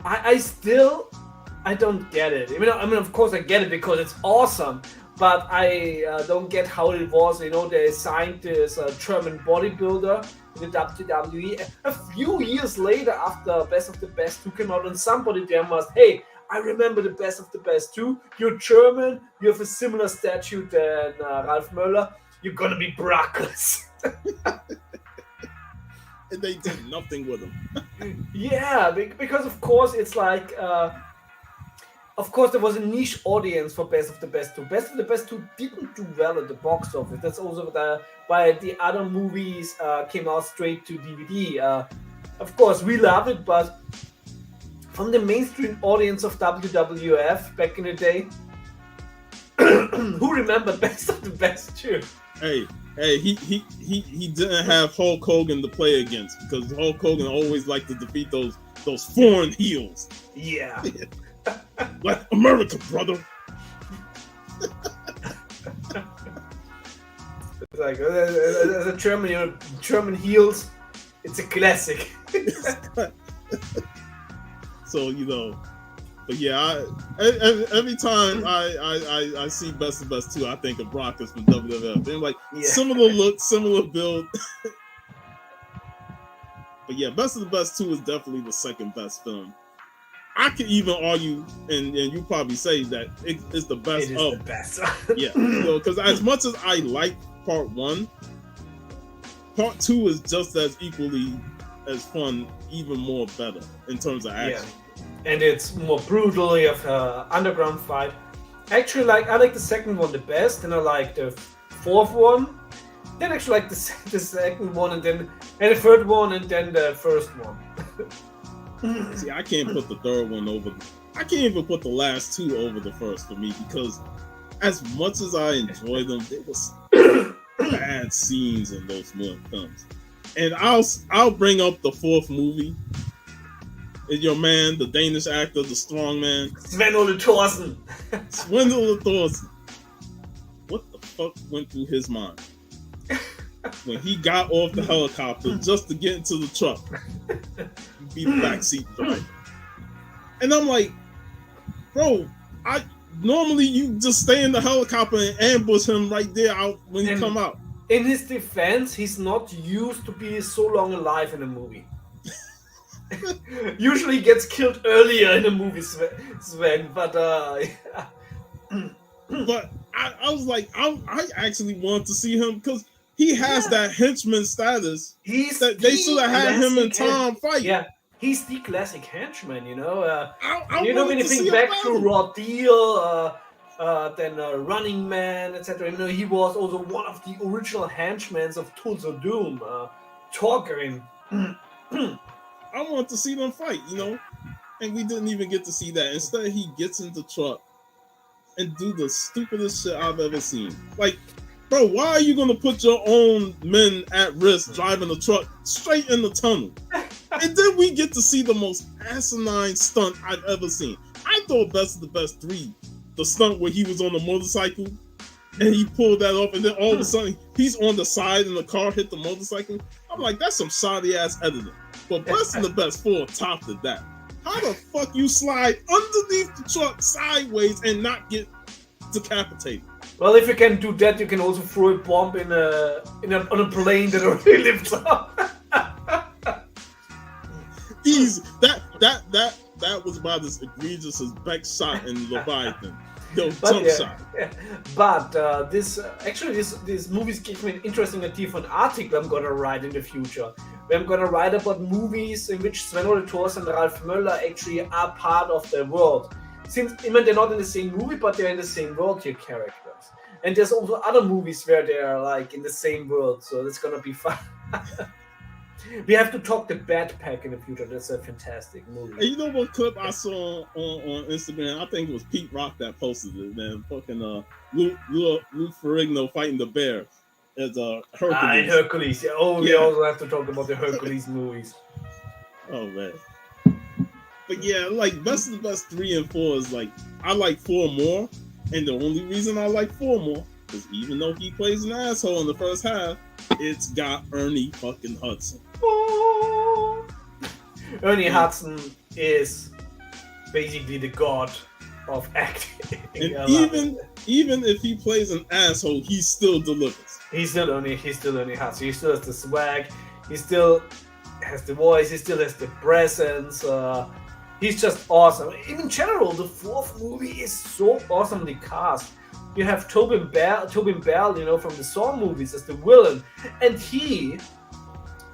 I don't get it. I mean, of course I get it because it's awesome. But I don't get how it was. You know, they signed this German bodybuilder in the WWE. A few years later, after Best of the Best 2 came out, and somebody there must, hey, I remember the Best of the Best 2. You're German. You have a similar statue than Ralph Möller. You're gonna be Baracus. And they did nothing with him. Yeah, because of course it's like. Of course, there was a niche audience for Best of the Best 2. Best of the Best 2 didn't do well at the box office. That's also why the other movies came out straight to DVD. Of course, we love it, but from the mainstream audience of WWF back in the day, who remembered Best of the Best 2? Hey, he didn't have Hulk Hogan to play against because Hulk Hogan always liked to defeat those foreign heels. Yeah. Like America, brother. It's like as a German, you know, German heels. It's a classic. So you know, but yeah, every time I see Best of Best 2, I think of Baracus from WWF. They're like similar look, similar build. But yeah, Best of the Best 2 is definitely the second best film. I could even argue, and you probably say that it's the best the best. Yeah, you know, because as much as I like part 1, part 2 is just as equally as fun, even more better in terms of action. Yeah. And it's more brutal. You have an underground fight. Actually, I like the second one the best, and I like the fourth one. Then actually like the second one, and the third one, and then the first one. See, I can't put the third one over. I can't even put the last 2 over the first for me because, as much as I enjoy them, there was bad scenes in those films. And I'll bring up the fourth movie. Is your man, the Danish actor, the strong man, Sven-Ole Thorsen. Sven-Ole Thorsen. What the fuck went through his mind when he got off the helicopter just to get into the truck? Be the backseat driver. And I'm like, bro, normally you just stay in the helicopter and ambush him right there out when he come out. In his defense, he's not used to be so long alive in a movie. Usually he gets killed earlier in a movie, Sven, but But I was like, I actually want to see him because he has that henchman status. They should have had him and Tom fight. Yeah, he's the classic henchman, you know. You know, when you think back to Raw Deal, then Running Man, etc. You know, he was also one of the original henchmen of Tools of Doom, Torgrim. I want to see them fight, you know, and we didn't even get to see that. Instead, he gets in the truck and do the stupidest shit I've ever seen. Like, bro, why are you gonna put your own men at risk driving the truck straight in the tunnel? And then we get to see the most asinine stunt I've ever seen. I thought Best of the Best 3, the stunt where he was on the motorcycle and he pulled that off, and then all of a sudden he's on the side and the car hit the motorcycle. I'm like, that's some shoddy ass editing. But Best of the Best 4 topped at that. How the fuck you slide underneath the truck sideways and not get decapitated? Well, if you can do that, you can also throw a bomb on a plane that already lifts up. Easy. That was about as egregious as Beck's shot in Leviathan. Yo, jump shot. Yeah. But these movies give me an interesting idea for an article I'm gonna write in the future. Where I'm gonna write about movies in which Sven-Ole Thors and Ralph Möller actually are part of the world. Since even they're not in the same movie, but they're in the same world, your characters. And there's also other movies where they're like in the same world, so it's gonna be fun. We have to talk the Bad Pack in the future. That's a fantastic movie. And you know what clip I saw on Instagram? I think it was Pete Rock that posted it, man. Fucking Lou Ferrigno fighting the bear as Hercules. In Hercules. Yeah. Oh, we also have to talk about the Hercules movies. Oh man. But yeah, like best of the best 3 and 4 is like I like 4 more, and the only reason I like 4 more is even though he plays an asshole in the first half, it's got Ernie fucking Hudson. Ernie Hudson is basically the god of acting. And even if he plays an asshole, he still delivers. He's still Ernie Hudson. He still has the swag. He still has the voice. He still has the presence. He's just awesome. In general, the 4th movie is so awesomely cast. You have Tobin Bell, from the Saw movies as the villain, and he,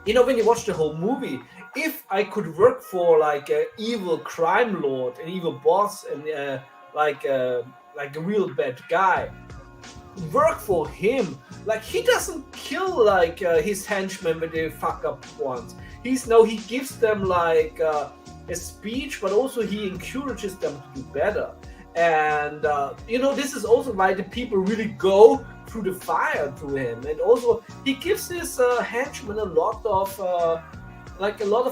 when you watch the whole movie, if I could work for like an evil crime lord, an evil boss, and like a real bad guy, work for him. Like he doesn't kill like his henchmen when they fuck up once. He gives them like a speech, but also he encourages them to do better. And this is also why the people really go through the fire to him. And also he gives his henchmen a lot of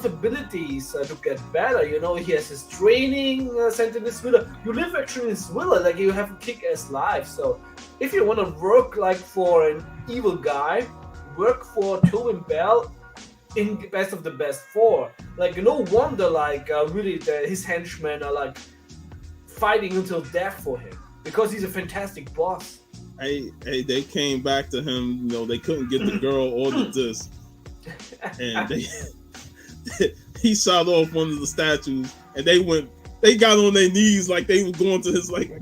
abilities to get better. He has his training sent in his villa. You live actually in his villa, like you have a kick-ass life. So if you want to work like for an evil guy, work for Tobin Bell in Best of the Best 4. Like no wonder like really his henchmen are like fighting until death for him because he's a fantastic boss. Hey, they came back to him. They couldn't get the girl or the disc, and he shot off one of the statues, and they got on their knees like they were going to his like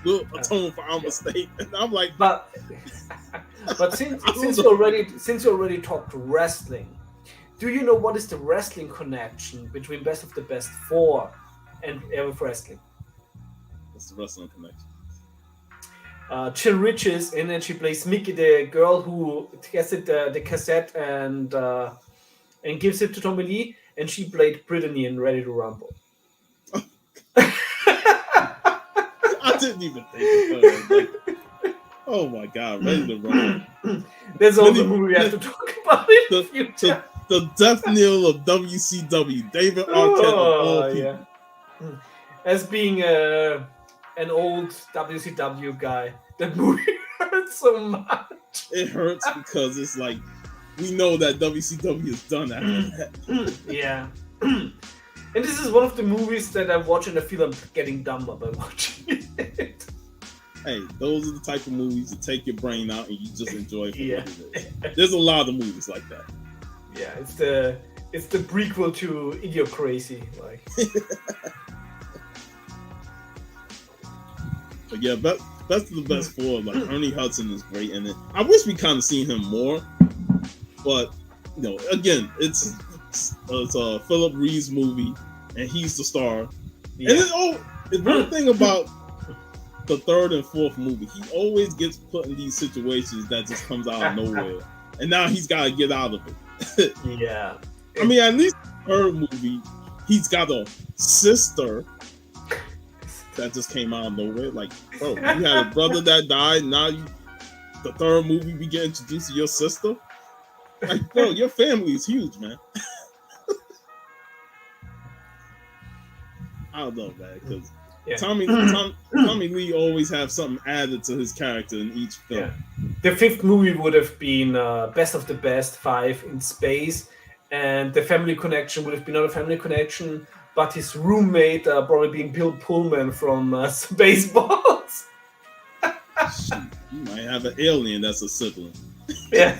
atone for our mistake. And I'm like, but since you already talked wrestling, do you know what is the wrestling connection between Best of the Best 4 and Elf Wrestling? What's the wrestling connection? Jill Riches in it. She plays Mickey, the girl who gets the cassette and gives it to Tommy Lee, and she played Brittany in Ready to Rumble. I didn't even think of her. Like, oh my god, Ready to Rumble. There's also a movie we have to talk about in the future. The death knell of WCW, David Arquette of all people. Yeah. As being an old WCW guy, that movie hurts so much. It hurts because it's like we know that WCW is done after that. Yeah. And this is one of the movies that I watch and I feel I'm getting dumber by watching it. Hey, those are the type of movies that take your brain out and you just enjoy it for what it is. Yeah. There's a lot of movies like that. Yeah, it's the prequel to Idiocracy, like. But yeah, best of the Best 4. Like Ernie Hudson is great in it. I wish we kind of seen him more, but again, it's a Philip Reeves movie, and he's the star. Yeah. And the one thing about the 3rd and 4th movie, he always gets put in these situations that just comes out of nowhere, and now he's got to get out of it. Yeah. I mean, at least the 3rd movie, he's got a sister that just came out of nowhere. Like, bro, you had a brother that died. Now the 3rd movie, we get introduced to your sister. Like, bro, your family is huge, man. I don't know, man, because Tommy Lee always have something added to his character in each film. Yeah. The 5th movie would have been Best of the Best 5 in space, and the family connection would have been not a family connection, but his roommate probably being Bill Pullman from Spaceballs. Shoot, you might have an alien that's a sibling. Yeah.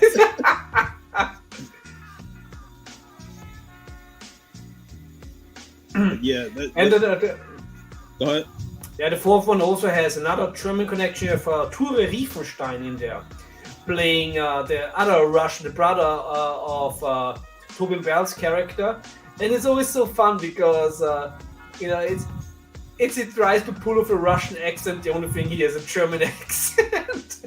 Yeah. And Go ahead. yeah, the fourth one also has another German connection of Ture Riefenstein in there, playing the other Russian, the brother of Tobin Bell's character, and it's always so fun because he tries to pull off a Russian accent. The only thing he has a German accent.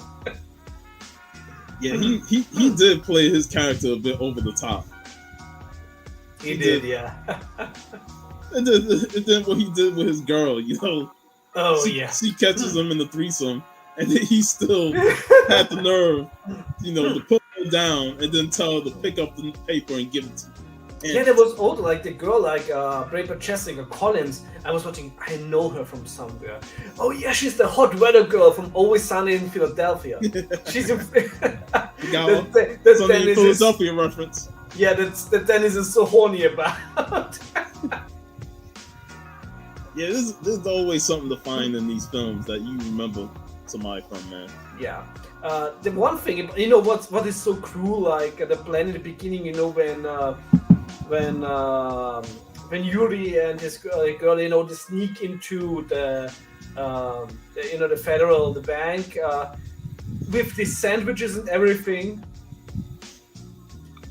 Yeah, he did play his character a bit over the top. He did, yeah. And then what he did with his girl, Oh, she catches him in the threesome, and then he still had the nerve, to put her down and then tell her to pick up the paper and give it to him. Yeah, there was also like the girl, like Barbara Jessica Collins. I was watching. I know her from somewhere. Oh yeah, she's the hot weather girl from Always Sunny in Philadelphia. She's in Sunny in Philadelphia reference. Yeah, that Dennis is so horny about. Yeah, there's always something to find in these films that you remember somebody from, man. Yeah. The one thing, what is so cool, like the plan in the beginning, when Yuri and his girl, they sneak into the bank with the sandwiches and everything.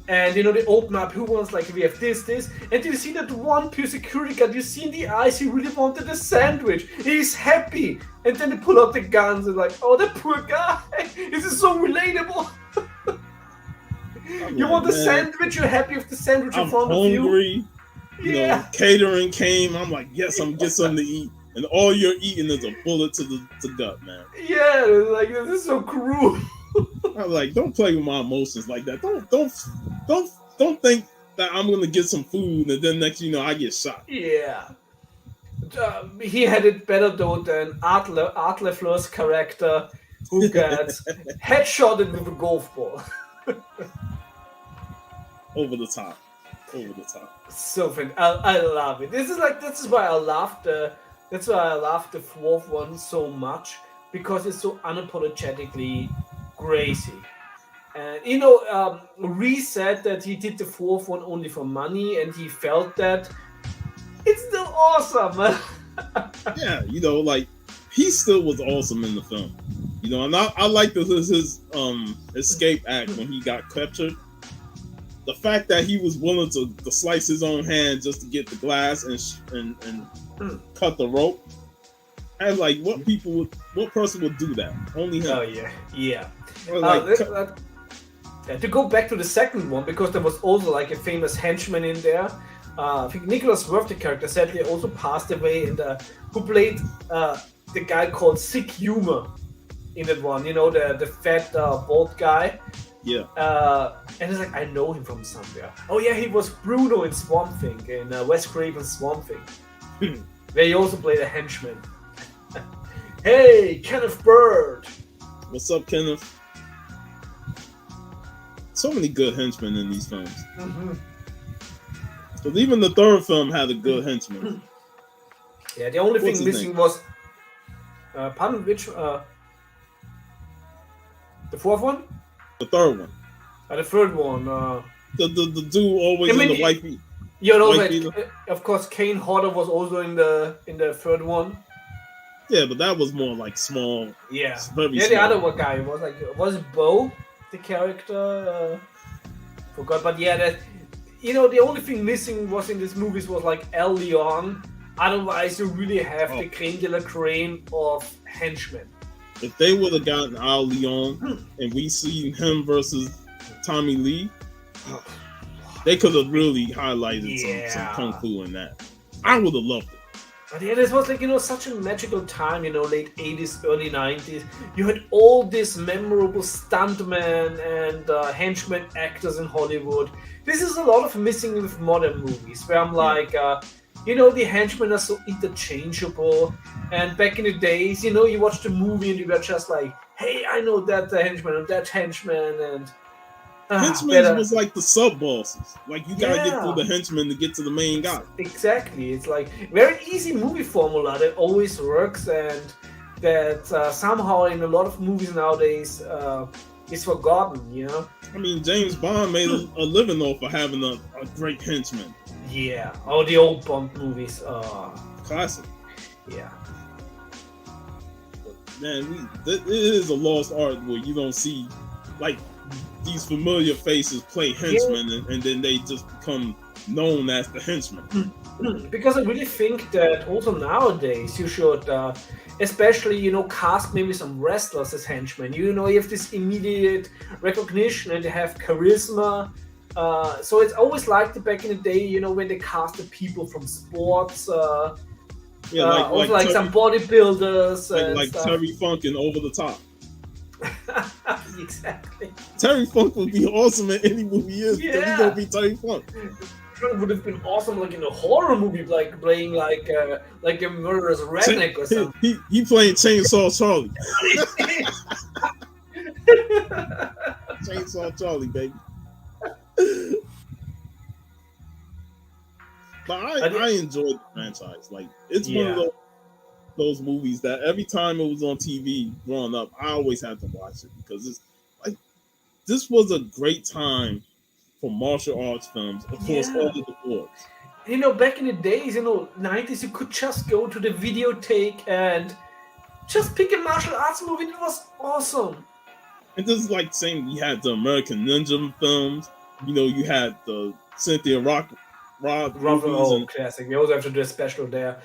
And they open up, who wants, like, we have this, and you see that one pure security guard, you see in the eyes, he really wanted a sandwich. He's happy. And then they pull out the guns and like, oh, the poor guy. This is so relatable. You want a sandwich, you're happy with the sandwich in front of you. I'm hungry. Yeah. Catering came. I'm like, yes, I'm get something to eat. And all you're eating is a bullet to the gut, man. Yeah, like, this is so cruel. I'm like, don't play with my emotions like that. Don't think that I'm gonna get some food and then next I get shot. Yeah. He had it better though than Art Lefleur's character, who got headshotted with a golf ball. Over the top. So fun. I love it. This is why I love the fourth one so much, because it's so unapologetically crazy. And Rhys said that he did the fourth one only for money, and he felt that it's still awesome. Yeah, like he still was awesome in the film. And I like his escape act when he got captured. The fact that he was willing to slice his own hand just to get the glass and cut the rope. And like, what person would do that? Only him. Oh yeah. To go back to the second one, because there was also like a famous henchman in there. I think Nicholas Worth, the character, sadly also passed away, who played the guy called Sick Humor in that one. The fat bald guy. Yeah. And it's like, I know him from somewhere. Oh yeah, he was Bruno in Swamp Thing, in Wes Craven's Swamp Thing, where he also played a henchman. Hey, Kenneth Bird. What's up, Kenneth? So many good henchmen in these films. Mm-hmm. Because even the third film had a good henchman. Yeah, the only thing missing was... pardon, which... the fourth one? The third one. The third one. The dude always in the white beat. Of course, Kane Hodder was also in the third one. Yeah, but that was more like small. Yeah. Very the small. other one guy was it Bo, the character? Forgot, but yeah, that the only thing missing was in these movies was like El Leon. Otherwise, you really have the creme de la creme of henchmen. If they would have gotten Al Leon and we seen him versus Tommy Lee, they could have really highlighted some kung fu in that. I would have loved it. But yeah, this was like, such a magical time, late 80s, early 90s. You had all these memorable stuntmen and henchmen actors in Hollywood. This is a lot of missing with modern movies, where I'm like, the henchmen are so interchangeable. And back in the days, you watched a movie and you were just like, hey, I know that henchman and that henchman. And henchmen was like the sub-bosses. Like, you gotta get through the henchmen to get to the main guy. Exactly. It's like very easy movie formula that always works. And that somehow in a lot of movies nowadays is forgotten. You know? I mean, James Bond made a living off of having a great henchman. Yeah. Oh, the old Bond movies. Classic. Yeah. Man, it is a lost art where you don't see like these familiar faces play henchmen, and then they just become known as the henchmen. Because I really think that also nowadays you should, especially cast maybe some wrestlers as henchmen. You have this immediate recognition and they have charisma. So it's always like the back in the day, when they casted people from sports. Like some bodybuilders. Like Terry Funk and Over the Top. Exactly. Terry Funk would be awesome in any movie he is. Because he's gonna be Terry Funk. It would have been awesome, like in a horror movie, like playing like a murderous redneck or something. He playing Chainsaw Charlie. Chainsaw Charlie, baby. But I enjoyed the franchise. Like it's one of those movies that every time it was on TV growing up, I always had to watch it because it's like this was a great time for martial arts films across all the boards. Back in the days, 90s, you could just go to the videotheque and just pick a martial arts movie. It was awesome. And this is like saying you had the American Ninja films. You had the Cynthia Rock classic. We also have to do a special there.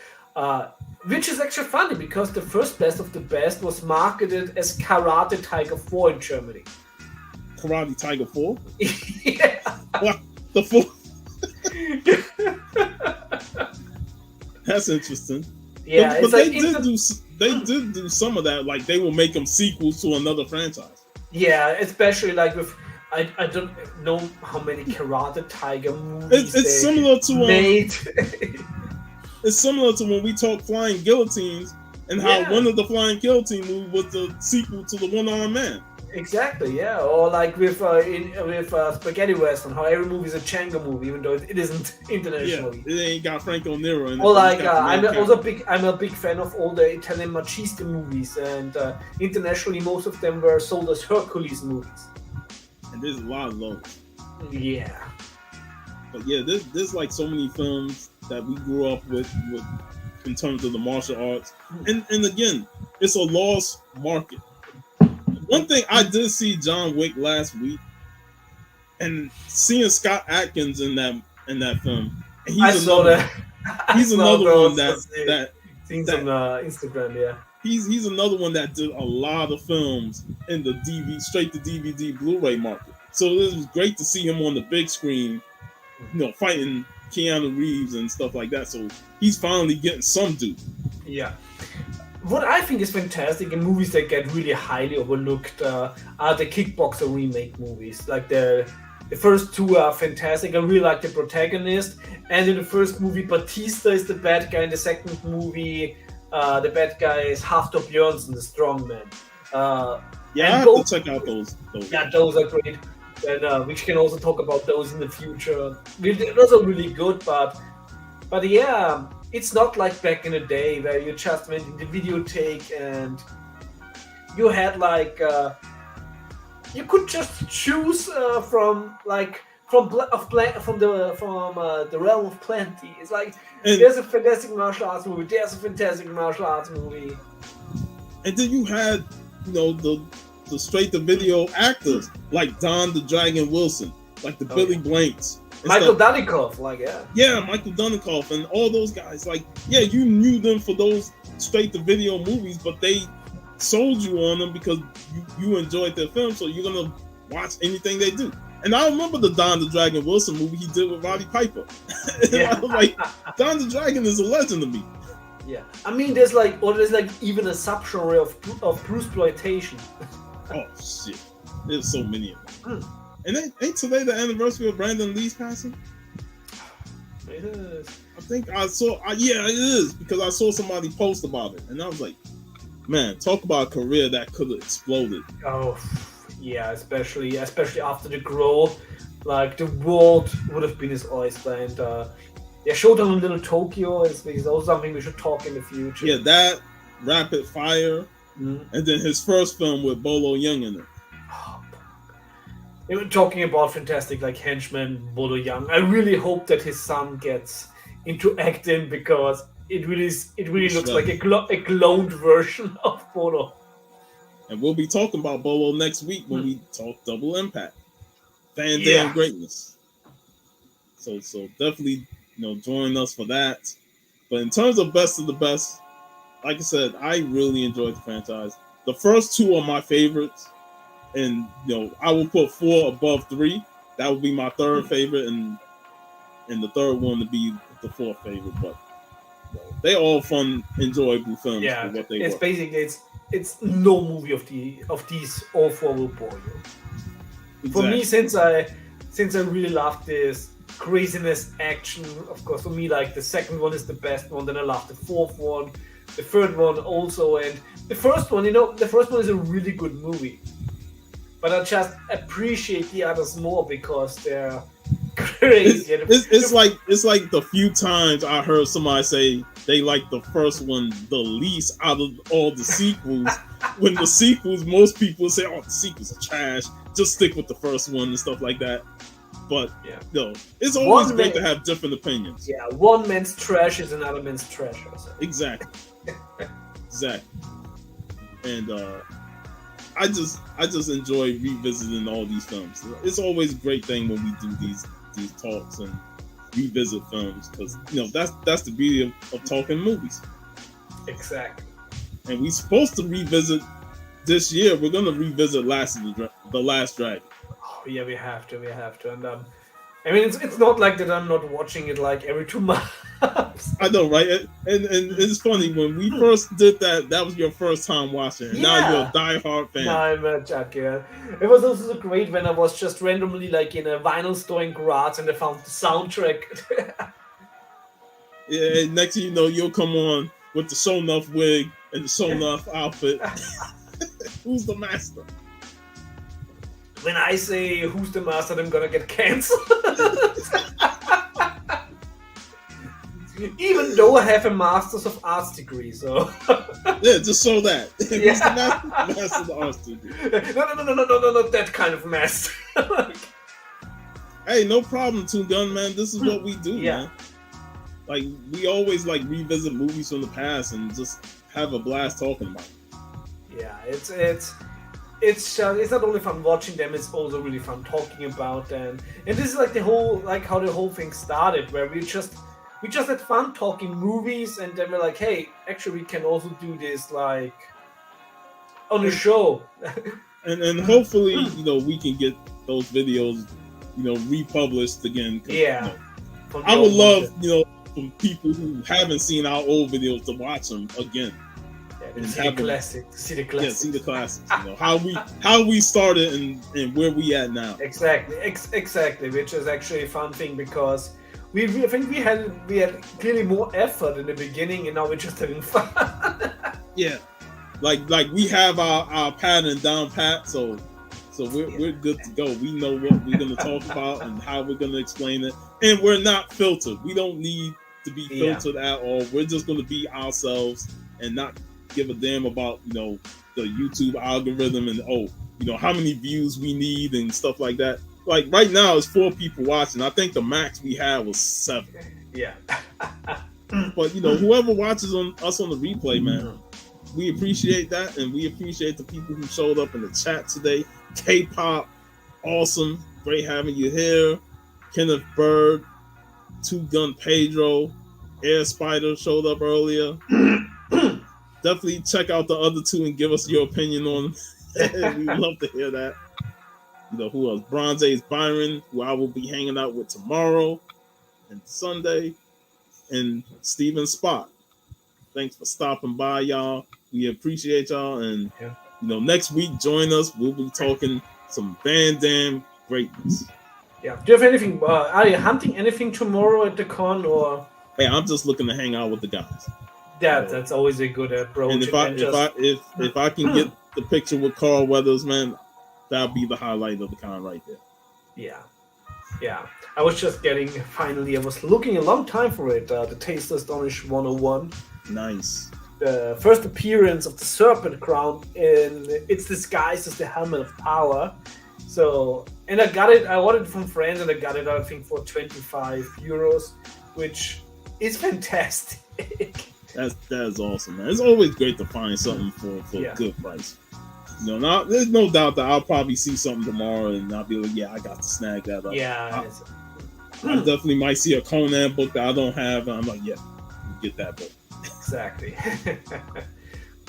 Which is actually funny because the first Best of the Best was marketed as Karate Tiger 4 in Germany. Karate Tiger 4? Yeah. What? The 4? That's interesting. Yeah, but they did do some of that. Like they will make them sequels to another franchise. Yeah, especially like with I don't know how many Karate Tiger movies it's similar to made. It's similar to when we talk Flying Guillotines and how one of the Flying Guillotine movies was the sequel to the One-Armed Man. Exactly, yeah. Or like with Spaghetti Western, how every movie is a Django movie, even though it isn't internationally. Yeah, it ain't got Franco Nero in it. Or like I'm a big fan of all the Italian machismo movies, and internationally most of them were sold as Hercules movies. And there's a lot of those. Yeah. But yeah, there's like so many films that we grew up with in terms of the martial arts. And again, it's a lost market. One thing, I did see John Wick last week, and seeing Scott Adkins in that film. And he's another one that seen some Instagram, yeah. He's another one that did a lot of films in the straight to DVD Blu-ray market. So it was great to see him on the big screen, fighting Keanu Reeves and stuff like that. So he's finally getting some due. Yeah. What I think is fantastic in movies that get really highly overlooked are the Kickboxer remake movies. Like the first two are fantastic. I really like the protagonist. And in the first movie, Batista is the bad guy. In the second movie, the bad guy is Hafthor Björnsson, the strongman. I have to check out those. Yeah, those are great. And we can also talk about those in the future. Those are really good, but yeah, it's not like back in the day where you just went in the videotheque and you had like you could just choose from the realm of plenty. It's like there's a fantastic martial arts movie, there's a fantastic martial arts movie, and then you had the straight to video actors like Don the Dragon Wilson, like the Billy Blanks. Michael Dudikoff, Michael Dudikoff and all those guys. Like, you knew them for those straight to video movies, but they sold you on them because you enjoyed their film, so you're gonna watch anything they do. And I remember the Don the Dragon Wilson movie he did with Roddy Piper. I was like, Don the Dragon is a legend to me. Yeah, I mean, there's even a subgenre of Bruceploitation. Oh shit, there's so many of them. And ain't today the anniversary of Brandon Lee's passing? It is. I think I saw. It is, because I saw somebody post about it, and I was like, man, talk about a career that could have exploded. Oh, yeah, especially after the Grow, like the world would have been his oyster. And Showdown in Little Tokyo is also something we should talk in the future. Yeah, that Rapid Fire, Mm. and then his first film with Bolo Young in it. Even talking about fantastic like henchman Bodo Young, I really hope that his son gets into acting because it really looks like a cloned version of Bodo. And we'll be talking about Bolo next week when we talk Double Impact, Van Damme Yeah. greatness. So definitely join us for that. But in terms of best of the best, like I said, I really enjoyed the franchise. The first two are my favorites. And I will put 4 above 3. That would be my third favorite, and the third one to be the fourth favorite. But they all fun, enjoyable films Yeah, for what they it's were. basically it's no movie of these all four will bore you. Exactly. For me, since I really love this craziness action, of course, for me like the second one is the best one. Then I love the fourth one, the third one also, and the first one. The first one is a really good movie. But I just appreciate the others more because they're crazy. It's like the few times I heard somebody say they like the first one the least out of all the sequels. When the sequels, most people say, "Oh, the sequels are trash. Just stick with the first one" and stuff like that. But it's always great to have different opinions. Yeah, one man's trash is another man's treasure. So. Exactly. And I just enjoy revisiting all these films. It's always a great thing when we do these talks and revisit films because that's the beauty of talking movies. Exactly. And we're supposed to revisit this year. We're gonna revisit The Last Dragon. Oh yeah, we have to, and I mean it's not like that I'm not watching it like every 2 months. I know, right? And it's funny when we first did that was your first time watching it. Now you're a diehard fan. No, I'm a jack, yeah. It was also so great when I was just randomly like in a vinyl store in Graz and I found the soundtrack. Yeah, next thing you know, you'll come on with the Shonuff wig and the Shonuff outfit. Who's the master? When I say who's the master, I'm gonna get cancelled. Even though I have a Master's of Arts degree, so yeah, just so that. Yeah. Who's the master of the arts degree? No, not that kind of mess. Hey, no problem, Two Gun Man. This is what we do, man. Like we always like revisit movies from the past and just have a blast talking about it. Yeah, it's not only fun watching them; it's also really fun talking about them. And this is like how the whole thing started, where we just had fun talking movies, and then we're like, hey, actually, we can also do this like on a show. and hopefully, we can get those videos, republished again. Yeah. I would love, from people who haven't seen our old videos to watch them again. And see the classics. Yeah, see the classics. How we started and where we at now. Exactly, which is actually a fun thing because I think we had clearly more effort in the beginning, and now we're just having fun. Yeah, like we have our pattern down pat, so we're good to go. We know what we're gonna talk about and how we're gonna explain it, and we're not filtered. We don't need to be filtered at all. We're just gonna be ourselves and not give a damn about the YouTube algorithm and how many views we need and stuff like that. Like right now it's 4 people watching. I think the max we had was 7. Yeah. But whoever watches us on the replay, man, we appreciate that, and we appreciate the people who showed up in the chat today. K-pop, awesome, great having you here. Kenneth Bird, Two Gun Pedro, Air Spider showed up earlier. Definitely check out the other 2 and give us your opinion on them. We would love to hear that. Who else? Bronze Ace Byron, who I will be hanging out with tomorrow and Sunday, and Steven Spot. Thanks for stopping by, y'all. We appreciate y'all, and next week join us. We'll be talking some Van Damme greatness. Yeah. Do you have anything? Are you hunting anything tomorrow at the con, or? Hey, I'm just looking to hang out with the guys. That's always a good approach. And if I can get the picture with Carl Weathers, man, that'll be the highlight of the con right there. Yeah. I was just I was looking a long time for it. The Taste Astonish 101. Nice. the first appearance of the Serpent Crown in its disguise as the Helmet of Power. So, and I got it. I ordered it from friends, and I got it, I think, for €25, which is fantastic. That's awesome, man. It's always great to find something for a good price. There's no doubt that I'll probably see something tomorrow, and I'll be like, yeah, I got to snag that up. Yeah, I definitely might see a Conan book that I don't have, and I'm like, yeah, get that book. Exactly.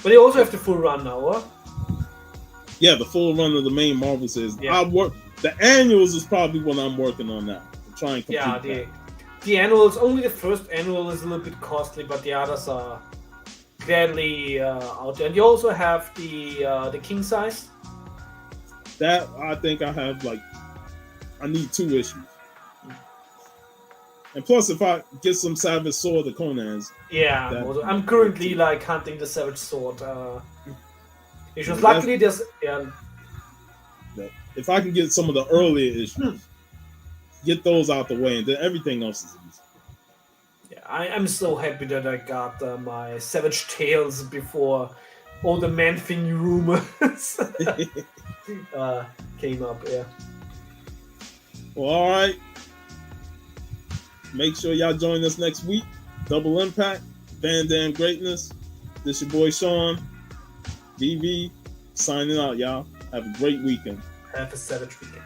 But you also have the full run now, huh? Yeah, the full run of the main Marvel series. Yeah. The annuals is probably what I'm working on now. I'm trying to complete that. The annuals, only the first annual is a little bit costly, but the others are gladly out there. And you also have the king size. That I think I have I need 2 issues. And plus, if I get some Savage Sword, the Conans. Yeah, I'm currently hunting the Savage Sword issues. Luckily, there's if I can get some of the earlier issues, get those out the way, and then everything else is easy. Yeah, I'm so happy that I got my Savage Tales before all the Man-Thing rumors came up. Yeah. Well, all right. Make sure y'all join us next week. Double Impact, Van Dam Greatness. This your boy Sean, VV, signing out, y'all. Have a great weekend. Have a savage weekend.